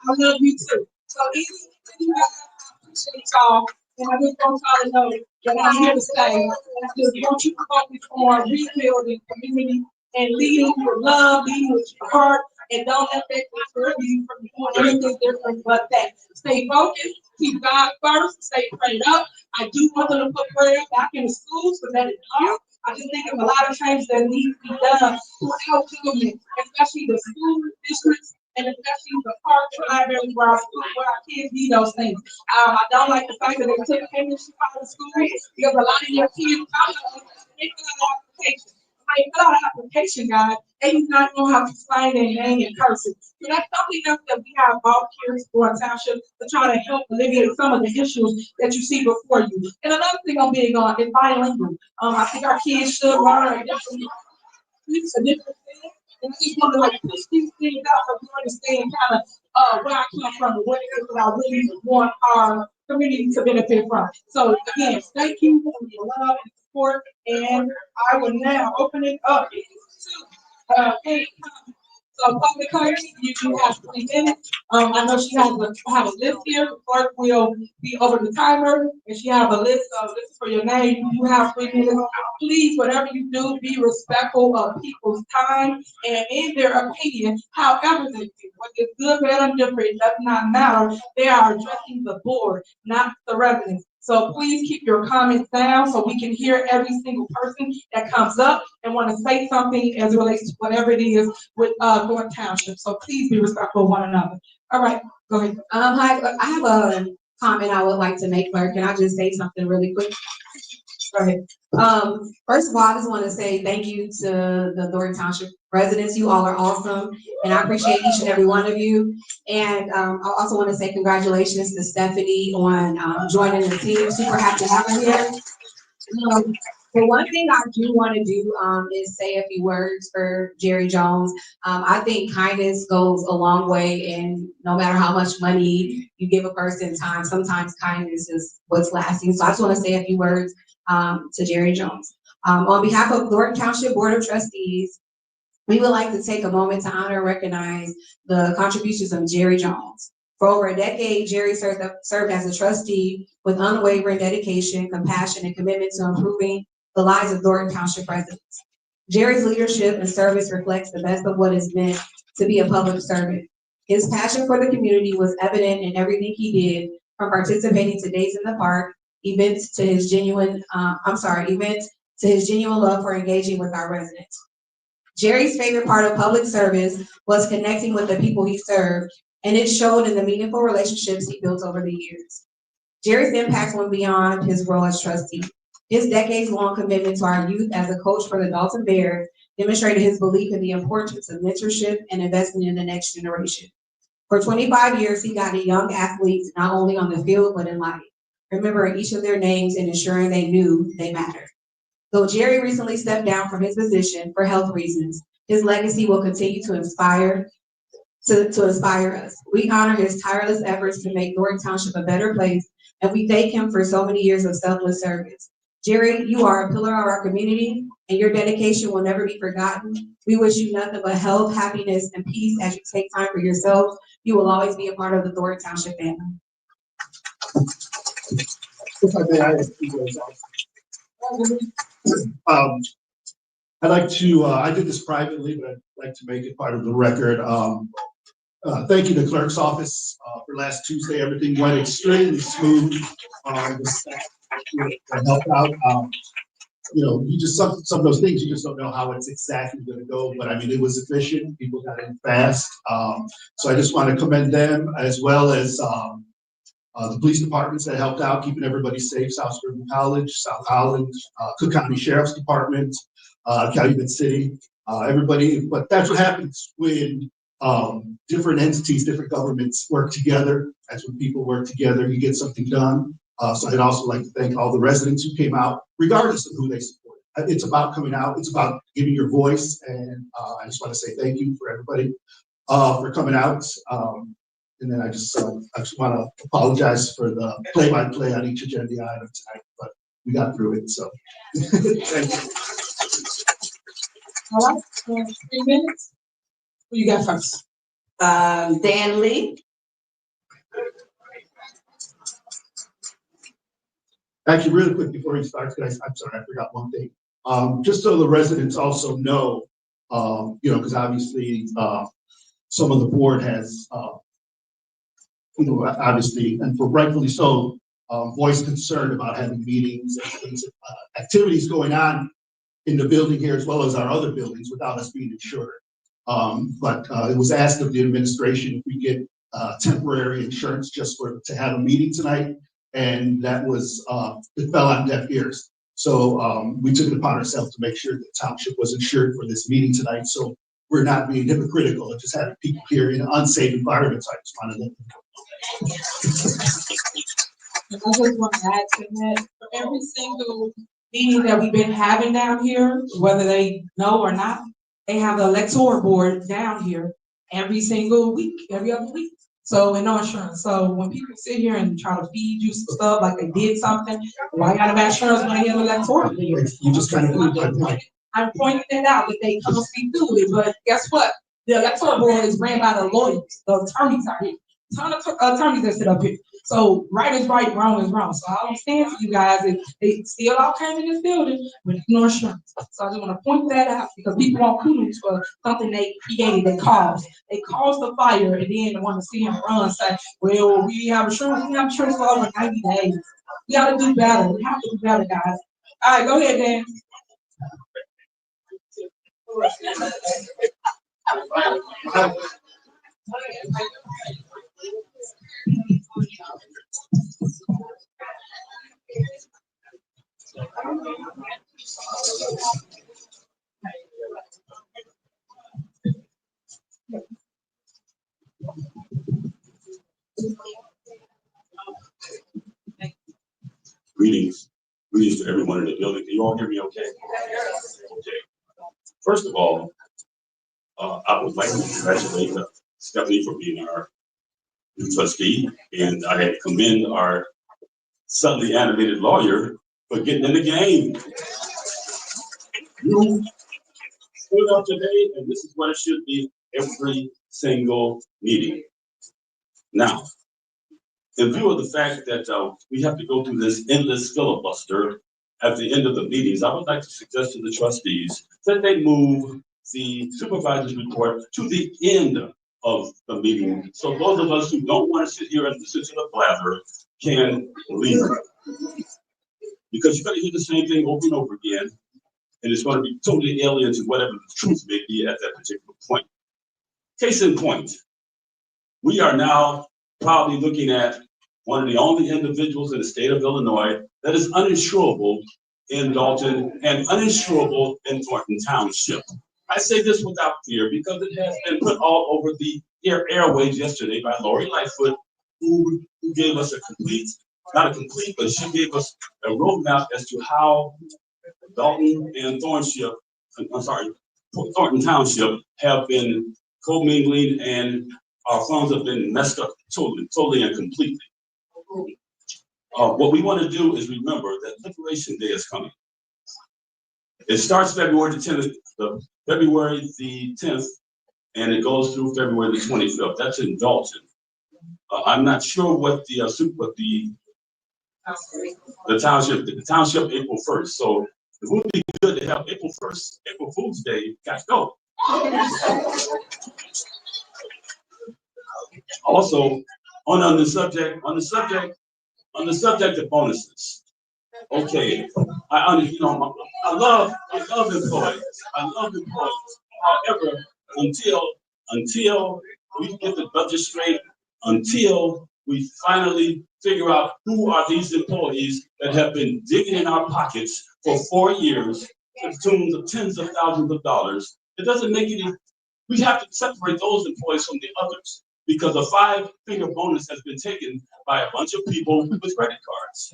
I love you too. So even you guys, I appreciate y'all. And I just want y'all to know that I'm here to stay. And I just want you to focus on rebuilding community and leading with love, leading with your heart, and don't let that discourage you from doing anything different but that. Stay focused, keep God first, stay prayed up. I do want them to put prayer back in the schools because that is done. I just think of a lot of changes that need to be done throughout government, especially the school districts and especially the parks, libraries where our kids need those things. I don't like the fact that they took payments out of school because a lot of your kids they fill out an application. When they fill out an application, guys, they do not know how to sign their name in cursive. So that's something else that we have volunteers for a township to try to help alleviate some of the issues that you see before you. And another thing I'm big on is bilingual. I think our kids should learn a different thing. And I just want to like push these things out so we understand kind of where I come from and what it is that I really want our community to benefit from. So again, thank you for your love and support, and I will now open it up to any comments. So public comment, you do have 3 minutes. I know she have a list here. The clerk will be over the timer, and she have a list of this is for your name. You have 3 minutes. Please, whatever you do, be respectful of people's time and in their opinion, however they do. Whether it's good, bad, or different, it does not matter. They are addressing the board, not the residents. So please keep your comments down so we can hear every single person that comes up and want to say something as it relates to whatever it is with Thornton Township. So please be respectful of one another. All right, go ahead. Hi, I have a comment I would like to make, clerk. Can I just say something really quick? Go ahead. First of all, I just want to say thank you to the Thornton Township residents. You all are awesome, and I appreciate each and every one of you. And I also want to say congratulations to Stephanie on joining the team. Super happy to have her here. The one thing I do want to do is say a few words for Jerry Jones. I think kindness goes a long way, and no matter how much money you give a person time, sometimes kindness is what's lasting. So I just want to say a few words to Jerry Jones. On behalf of Thornton Township Board of Trustees, we would like to take a moment to honor and recognize the contributions of Jerry Jones. For over a decade, Jerry served as a trustee with unwavering dedication, compassion, and commitment to improving the lives of Thornton Township residents. Jerry's leadership and service reflects the best of what is meant to be a public servant. His passion for the community was evident in everything he did, from participating to Days in the Park, events to his genuine love for engaging with our residents. Jerry's favorite part of public service was connecting with the people he served, and it showed in the meaningful relationships he built over the years. Jerry's impact went beyond his role as trustee. His decades-long commitment to our youth as a coach for the Dalton Bears demonstrated his belief in the importance of mentorship and investment in the next generation. For 25 years, he guided young athletes not only on the field, but in life, remembering each of their names and ensuring they knew they mattered. Though Jerry recently stepped down from his position for health reasons, his legacy will continue to inspire us. We honor his tireless efforts to make Thornton Township a better place, and we thank him for so many years of selfless service. Jerry, you are a pillar of our community, and your dedication will never be forgotten. We wish you nothing but health, happiness, and peace as you take time for yourself. You will always be a part of the Thornton Township family. If I may, I have 2 words also. I'd like to, I did this privately, but I'd like to make it part of the record. Thank you to the clerk's office for last Tuesday. Everything went extremely smooth. The staff that helped out. You know, you just some of those things you just don't know how it's exactly going to go. But I mean, it was efficient. People got in fast. So I just want to commend them, as well as the police departments that helped out keeping everybody safe. South Suburban College, South Holland, Cook County Sheriff's Department, Calumet City, everybody. But that's what happens when different entities, different governments work together. That's when people work together, you get something done. So I'd also like to thank all the residents who came out, regardless of who they support. It's about coming out. It's about giving your voice. And I just want to say thank you for everybody for coming out. And then I just want to apologize for the play-by-play on each agenda item tonight, but we got through it. So thank you. All right, 3 minutes. Who you got first? Dan Lee. Actually, really quick before we start, guys, I'm sorry, I forgot one thing. Just so the residents also know, you know, because obviously some of the board has, you know, obviously, and for rightfully so, voiced concern about having meetings and things, activities going on in the building here as well as our other buildings without us being insured. But it was asked of the administration if we get temporary insurance just to have a meeting tonight, and that was it fell on deaf ears. So we took it upon ourselves to make sure that the township was insured for this meeting tonight. So we're not being hypocritical of just having people here in an unsafe environment. So I just wanted to let them know. I just want to add to that, for every single meeting that we've been having down here, whether they know or not, they have the electoral board down here every single week, every other week. So, and no insurance. So when people sit here and try to feed you some stuff like they did something, why gotta have insurance when they have electoral? You just kind of proved my point. I'm pointing it out that they come speak through it, but guess what? The electoral board is ran by the lawyers, the attorneys are here. Ton of attorneys that sit up here. So right is right, wrong is wrong. So all I'm saying to you guys is they still all came in this building with no insurance. So I just want to point that out because people want kudos for something they created, they caused. They caused the fire and then want to see him run and say, well, we have insurance, we have insurance for over 90 days. We gotta do better. We have to do better, guys. All right, go ahead, Dan. Greetings to everyone in the building. Can you all hear me okay? Okay. First of all, I would like to congratulate Stephanie for being our new trustee, and I commend our suddenly animated lawyer for getting in the game. You stood up today, and this is what it should be every single meeting. Now, in view of the fact that we have to go through this endless filibuster at the end of the meetings, I would like to suggest to the trustees that they move the supervisor's report to the end of the meeting. So those of us who don't want to sit here and listen to the blather can leave. Because you're going to hear the same thing over and over again, and it's going to be totally alien to whatever the truth may be at that particular point. Case in point, we are now probably looking at one of the only individuals in the state of Illinois that is uninsurable in Dalton and uninsurable in Thornton Township. I say this without fear because it has been put all over the airwaves yesterday by Lori Lightfoot, who gave us a complete, not a complete, but she gave us a roadmap as to how Dalton and Thornton Township have been commingling and our funds have been messed up totally and completely. What we want to do is remember that Liberation Day is coming. It starts February the 10th, and it goes through February the 25th. That's in Dalton. I'm not sure what the township April 1st. So it would be good to have April 1st, April Fool's Day. Guys, go. Also, on the subject of bonuses. Okay, I love employees. However, until we get the budget straight, until we finally figure out who are these employees that have been digging in our pockets for 4 years to the tune of tens of thousands of dollars, it doesn't make any. We have to separate those employees from the others, because a 5-figure bonus has been taken by a bunch of people with credit cards.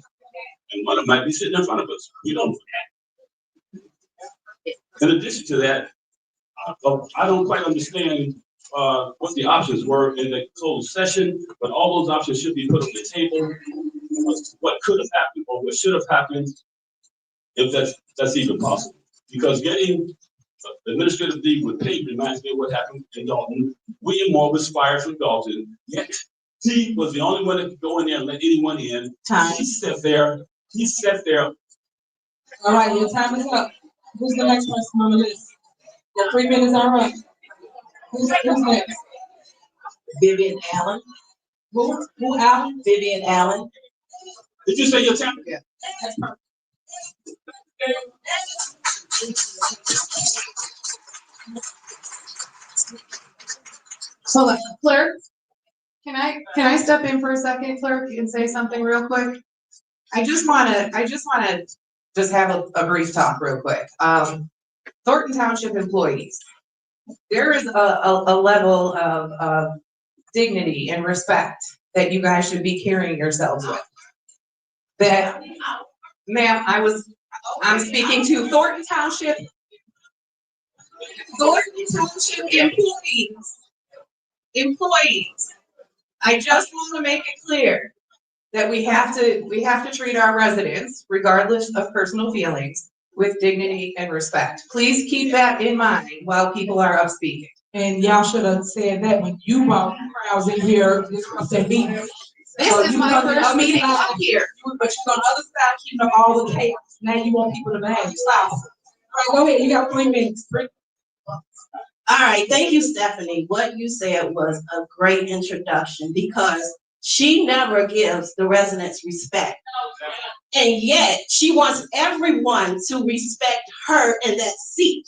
And one of them might be sitting in front of us. We don't know that. In addition to that, I don't quite understand what the options were in the closed session, but all those options should be put on the table. What could have happened or what should have happened, if that's even possible. Because getting administrative leave with pay reminds me of what happened in Dalton. William Moore was fired from Dalton, yet he was the only one that could go in there and let anyone in. Time. He sat there. All right, your time is up. Who's the next person on the list? Your 3 minutes are up. Who's next? Vivian Allen. Who Allen? Vivian Allen. Did you say your time? Yeah. That's perfect. So, clerk, can I step in for a second, clerk, and say something real quick? I just wanna have a brief talk real quick. Thornton Township employees, there is a level of dignity and respect that you guys should be carrying yourselves with. That, ma'am, I'm speaking to Thornton Township employees. I just want to make it clear that we have to treat our residents, regardless of personal feelings, with dignity and respect. Please keep that in mind while people are up speaking. And y'all should have said that when you brought crowds in here discussing meetings. This is my first meeting up here. But you're on the other side, keeping up all the chaos. Now you want people to behave. Stop. All right, go ahead. You got 3 minutes. All right, thank you, Stephanie. What you said was a great introduction because she never gives the residents respect. And yet she wants everyone to respect her in that seat.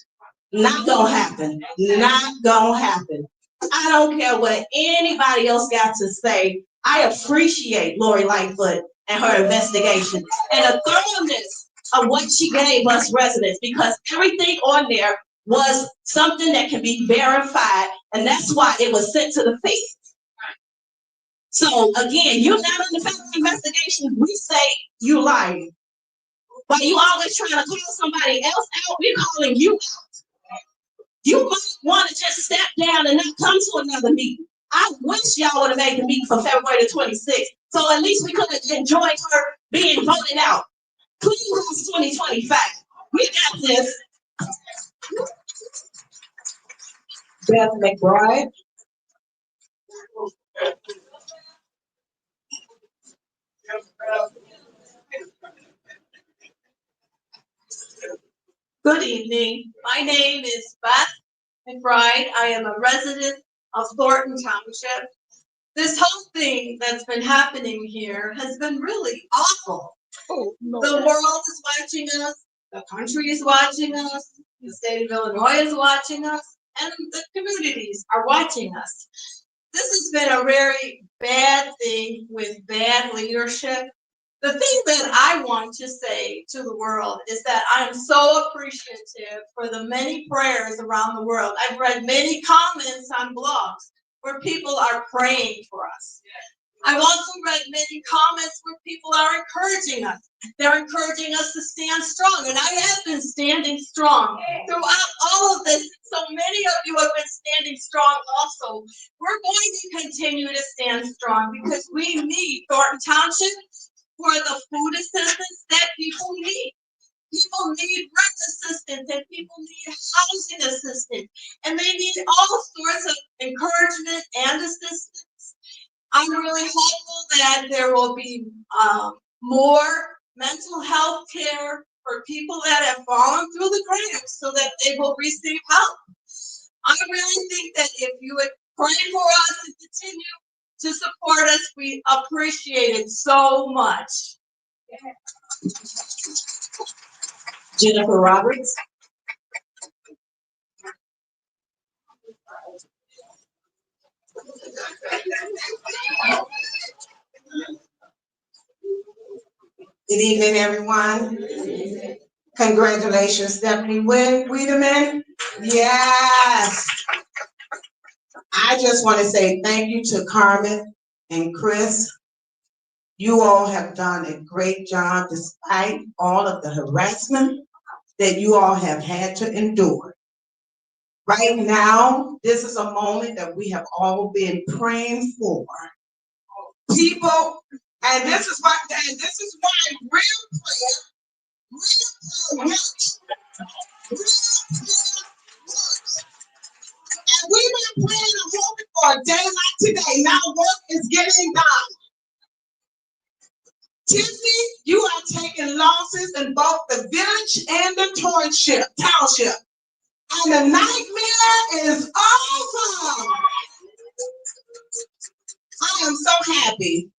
Not gonna happen. Not gonna happen. I don't care what anybody else got to say. I appreciate Lori Lightfoot and her investigation and the thoroughness of what she gave us residents because everything on there was something that can be verified, and that's why it was sent to the feds. So again, you're not in the federal investigation. We say you lying, but you always trying to call somebody else out. We're calling you out. You might want to just step down and not come to another meeting. I wish y'all would have made the meeting for February the 26th, so at least we could have enjoyed her being voted out. Please, 2025. We got this. Beth McBride. Good evening. My name is Beth McBride. I am a resident of Thornton Township. This whole thing that's been happening here has been really awful. Oh, no. The world is watching us, the country is watching us, the state of Illinois is watching us, and the communities are watching us. This has been a very bad thing with bad leadership. The thing that I want to say to the world is that I am so appreciative for the many prayers around the world. I've read many comments on blogs where people are praying for us. I've also read many comments where people are encouraging us. They're encouraging us to stand strong, and I have been standing strong throughout all of this. So many of you have been standing strong also. We're going to continue to stand strong because we need Thornton Township for the food assistance that people need. People need rent assistance and people need housing assistance, and they need all sorts of encouragement and assistance. I'm really hopeful that there will be more mental health care for people that have fallen through the cracks so that they will receive help. I really think that if you would pray for us and continue to support us, we appreciate it so much. Jennifer Roberts. Good evening, everyone. Congratulations, Stephanie Wiedemann. Yes. I just want to say thank you to Carmen and Chris. You all have done a great job despite all of the harassment that you all have had to endure. Right now, this is a moment that we have all been praying for. People, and this is why real prayer works. Real prayer works. And we've been praying and hoping for a day like today. Now work is getting done. Tiffany, you are taking losses in both the village and the township. And the nightmare is over. I am so happy.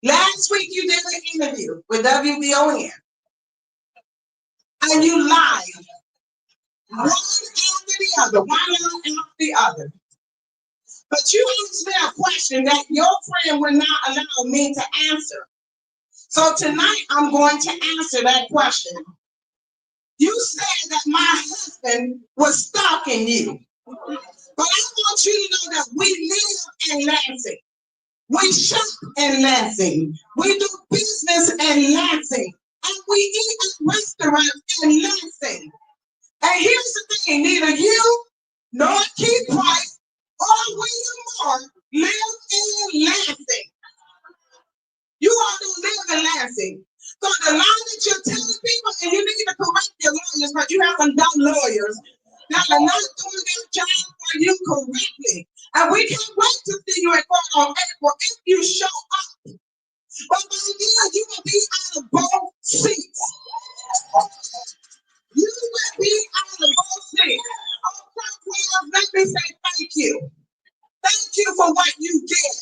Last week you did an interview with WVON. And you lied. One after the other, one after the other. But you asked me a question that your friend would not allow me to answer. So tonight I'm going to answer that question. You said that my husband was stalking you. But I want you to know that we live in Lansing. We shop in Lansing. We do business in Lansing. And we eat at restaurants in Lansing. And here's the thing, neither you nor Keith Price or William Moore live in Lansing. You all don't live in Lansing. So the line that you're telling people, and you need to correct your lawyers, but you have some dumb lawyers that are not doing their job for you correctly. And we can't wait to see you in court on April if you show up. But by then, you will be out of both seats. You will be out of both seats. Oh, well, let me say thank you. Thank you for what you did.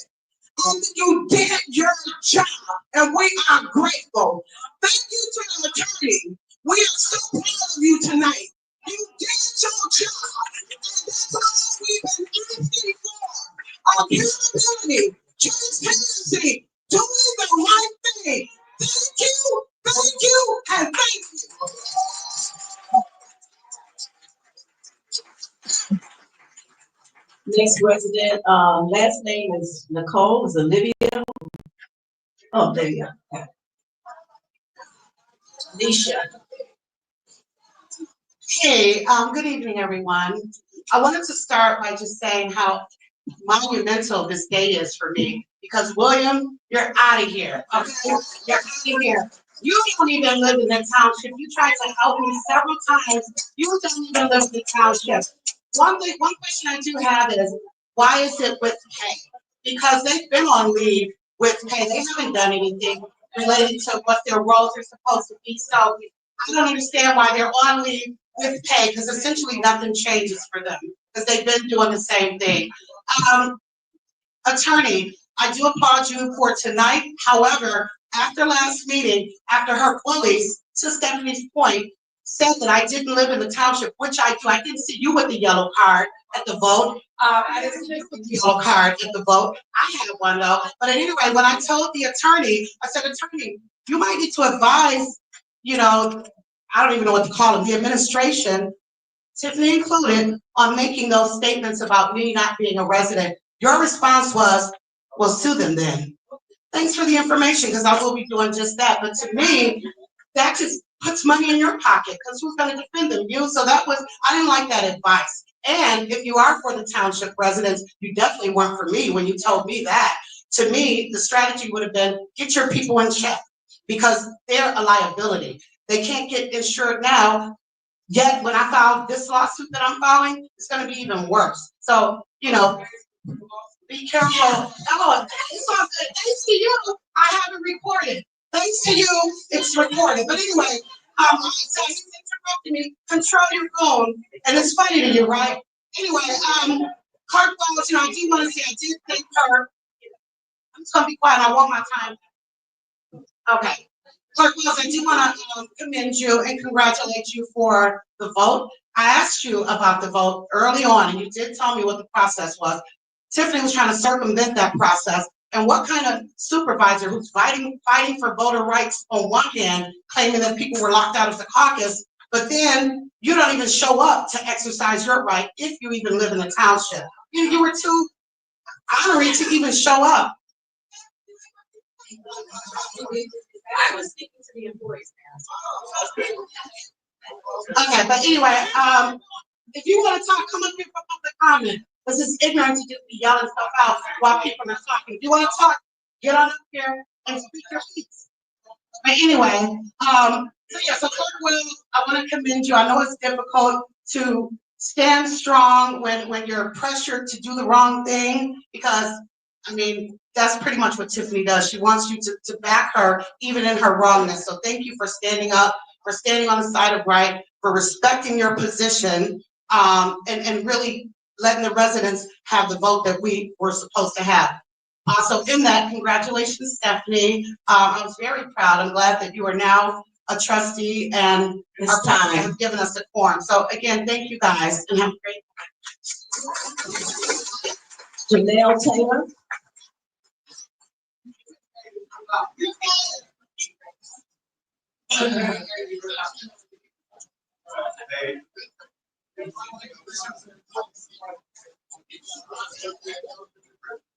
You did your job, and we are grateful. Thank you to the attorney. We are so proud of you tonight. You did your job, and that's all we've been asking for. Accountability, transparency, doing the right thing. Thank you, and thank you. Next resident, last name is Nicole, is Olivia. Oh, there you go. Nisha. Hey, good evening, everyone. I wanted to start by just saying how monumental this day is for me, because William, you're out of here, okay? You're out of here. You don't even live in the township. You tried to help me several times. You don't even live in the township. One question I do have is, why is it with pay? Because they've been on leave with pay. They haven't done anything related to what their roles are supposed to be. So I don't understand why they're on leave with pay, because essentially nothing changes for them, because they've been doing the same thing. Attorney, I do applaud you for tonight. However, after last meeting, after her bullies, to Stephanie's point, said that I didn't live in the township, which I do. I didn't see you with the yellow card at the vote. I didn't see you with the yellow card at the vote. I had one though. But anyway, when I told the attorney, I said, attorney, you might need to advise, you know, I don't even know what to call it, the administration, Tiffany included, on making those statements about me not being a resident. Your response was, well, sue them then. Thanks for the information, because I will be doing just that. But to me, that just puts money in your pocket, because who's going to defend them? You. So that was, I didn't like that advice. And if you are for the township residents, you definitely weren't for me when you told me that. To me, the strategy would have been, get your people in check, because they're a liability. They can't get insured now. Yet when I file this lawsuit that I'm filing, it's going to be even worse. So, you know, be careful. Oh, it's all good. Thanks to you, I have it recorded. Thanks to you, it's recorded. But anyway, so he's interrupting me. Control your phone, and it's funny to you, right? Anyway, Clerk Wells, you know, I do want to say I did thank her. I'm just gonna be quiet. I want my time. Okay. Clerk Wells, I do want to commend you and congratulate you for the vote. I asked you about the vote early on, and you did tell me what the process was. Tiffany was trying to circumvent that process. And what kind of supervisor who's fighting for voter rights on one hand, claiming that people were locked out of the caucus, but then you don't even show up to exercise your right if you even live in the township. You were too honorary to even show up. I was speaking to the employees. Okay, but anyway, if you want to talk, come up here for public comment. Because it's ignorant to just be yelling stuff out while people are talking. If you want to talk, get on up here and speak your piece. But anyway, so yeah, so Clerk Wells, I want to commend you. I know it's difficult to stand strong when you're pressured to do the wrong thing, because I mean, that's pretty much what Tiffany does. She wants you to back her even in her wrongness. So thank you for standing up, for standing on the side of right, for respecting your position, and really letting the residents have the vote that we were supposed to have. So in that, congratulations, Stephanie. I was very proud. I'm glad that you are now a trustee and our time has given us a quorum. So again, thank you guys and have a great Janelle Taylor.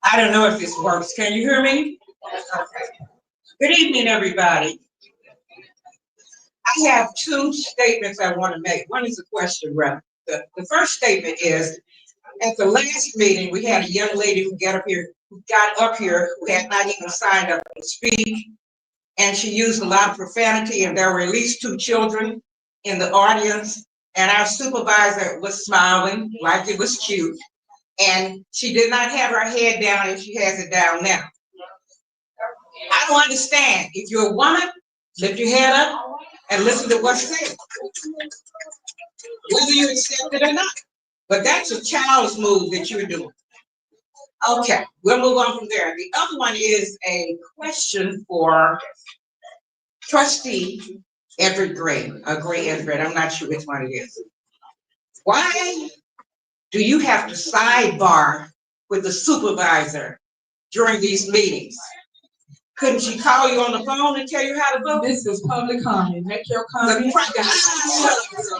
I don't know if this works. Can you hear me? Good evening, everybody. I have two statements I want to make. One is a question, rather. The first statement is, At the last meeting, we had a young lady who got up here, who had not even signed up to speak. And she used a lot of profanity, and there were at least 2 children in the audience. And our supervisor was smiling like it was cute. And she did not have her head down as she has it down now. I don't understand. If you're a woman, lift your head up and listen to what's said, whether you accept it or not. But that's a child's move that you're doing. Okay, we'll move on from there. The other one is a question for trustee Everett Gray, Gray Everett. I'm not sure which one it is. Why do you have to sidebar with the supervisor during these meetings? Couldn't she call you on the phone and tell you how to vote? This is public comment. Make your comment. Anyway, my time is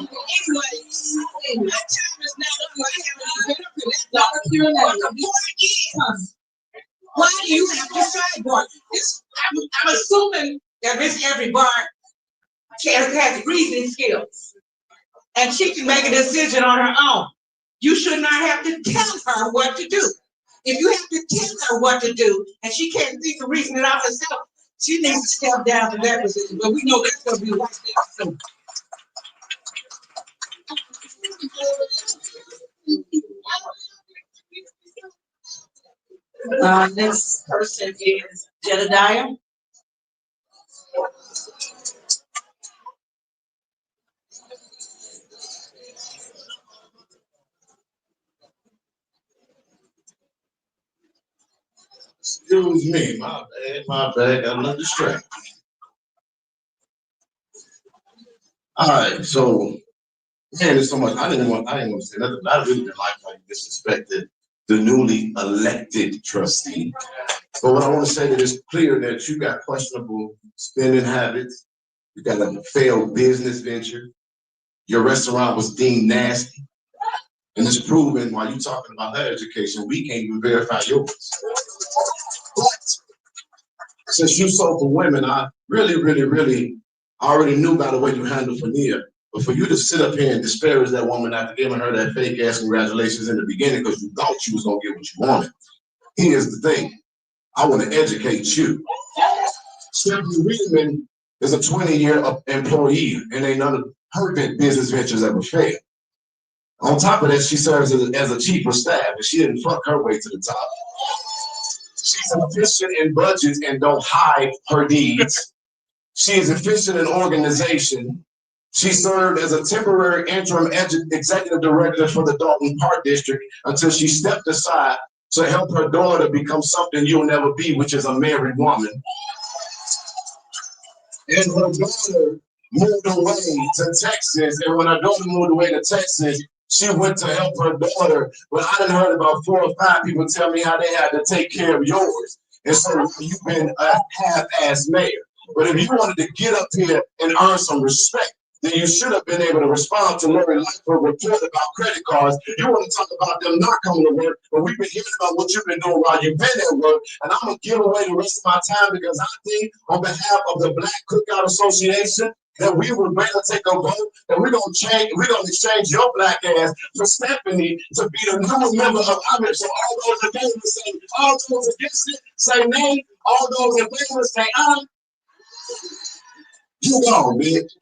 not up. I haven't been up to that. But the point is, why do you have to sidebar? I'm assuming that Miss Everett Bar has reasoning skills, and she can make a decision on her own. You should not have to tell her what to do. If you have to tell her what to do, and she can't think of reasoning out herself, she needs to step down from that position. But we know that's going to be right there soon. Next person is Jedediah. Excuse me, my bad, got a little distracted. All right, so, man, there's so much, I didn't want to say nothing, but I really didn't like how you disrespected the newly elected trustee. But what I want to say that it's clear that you got questionable spending habits, you got a failed business venture, your restaurant was deemed nasty, and it's proven while you talking about her education, we can't even verify yours. But since you sold for women, I really already knew by the way you handled Fania. But for you to sit up here and disparage that woman after giving her that fake ass congratulations in the beginning because you thought you was gonna get what you wanted. Here's the thing. I want to educate you. Stephanie Reedman is a 20-year employee and ain't none of her business ventures ever failed. On top of that, she serves as a chief of staff, and she didn't fuck her way to the top. She's efficient in budgets and don't hide her deeds. She is efficient in organization. She served as a temporary interim executive director for the Thornton Park District until she stepped aside to help her daughter become something you'll never be, which is a married woman. And her daughter moved away to Texas, and when her daughter moved away to Texas, she went to help her daughter. But I done heard about 4 or 5 people tell me how they had to take care of yours. And so you've been a half-ass mayor. But if you wanted to get up here and earn some respect, then you should have been able to respond to Lori Lightfoot report about credit cards. You want to talk about them not coming to work, but we've been hearing about what you've been doing while you've been at work. And I'm going to give away the rest of my time because I think on behalf of the Black Cookout Association that we would better take a vote, that we're going to exchange your black ass for Stephanie to be the new member of Congress. So all those in favor say, all those against it say nay, all those in favor say aye. You go, bitch.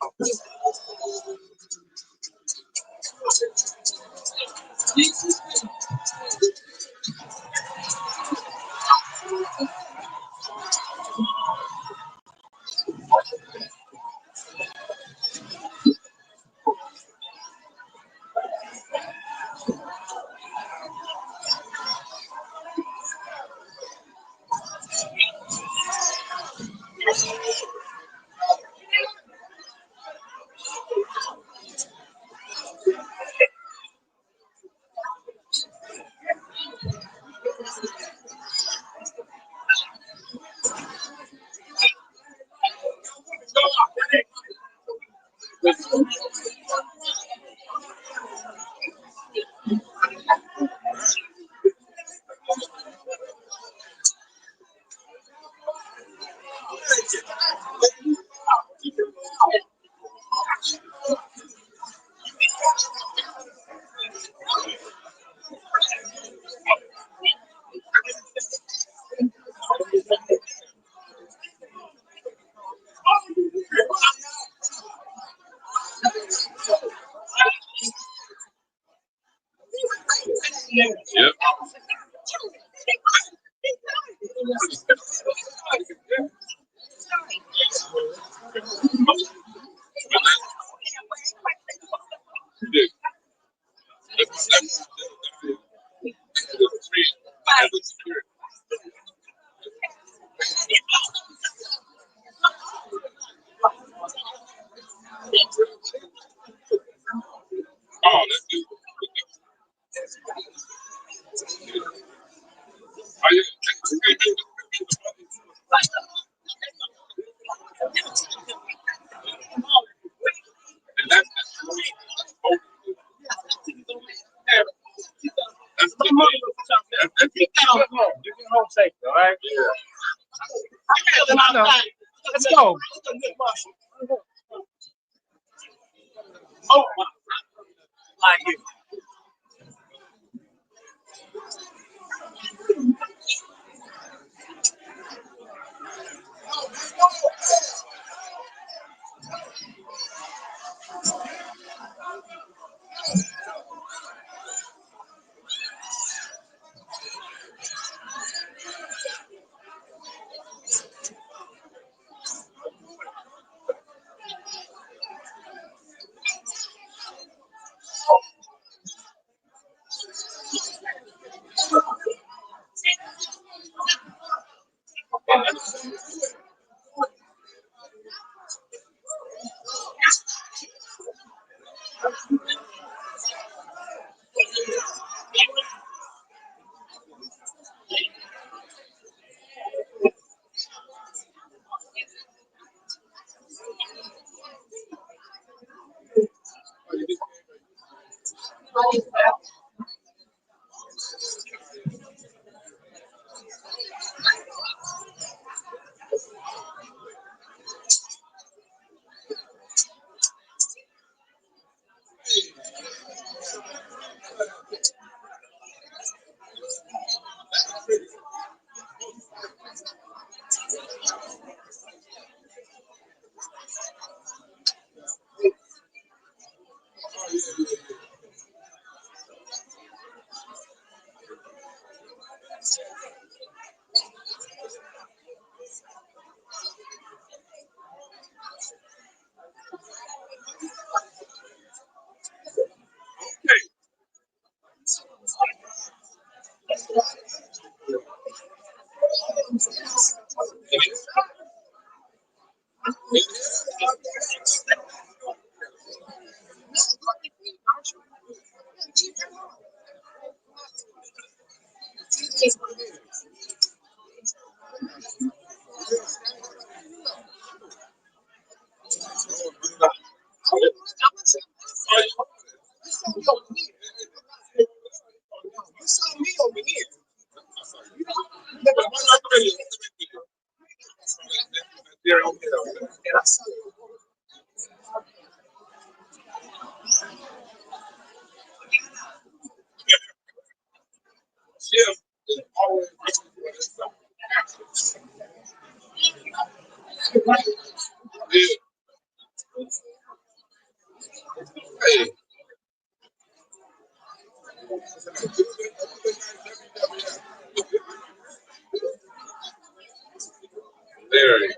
Let's go. Oh, like it. Very.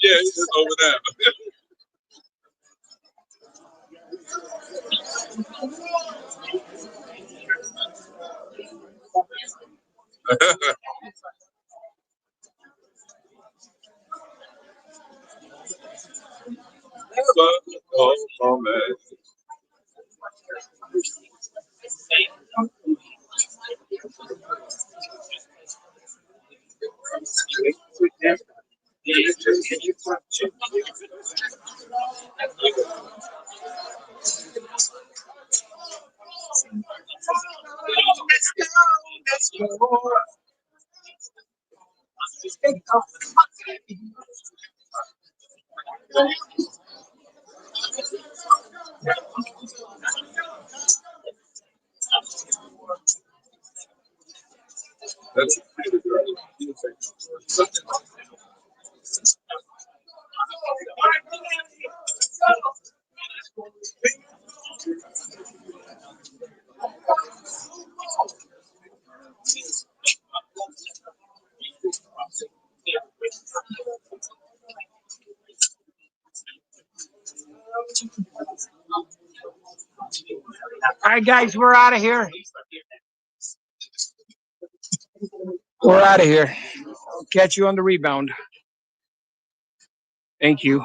Yeah, it's over there. Oh, man. That's All right, guys, we're out of here. We're out of here. I'll catch you on the rebound. Thank you.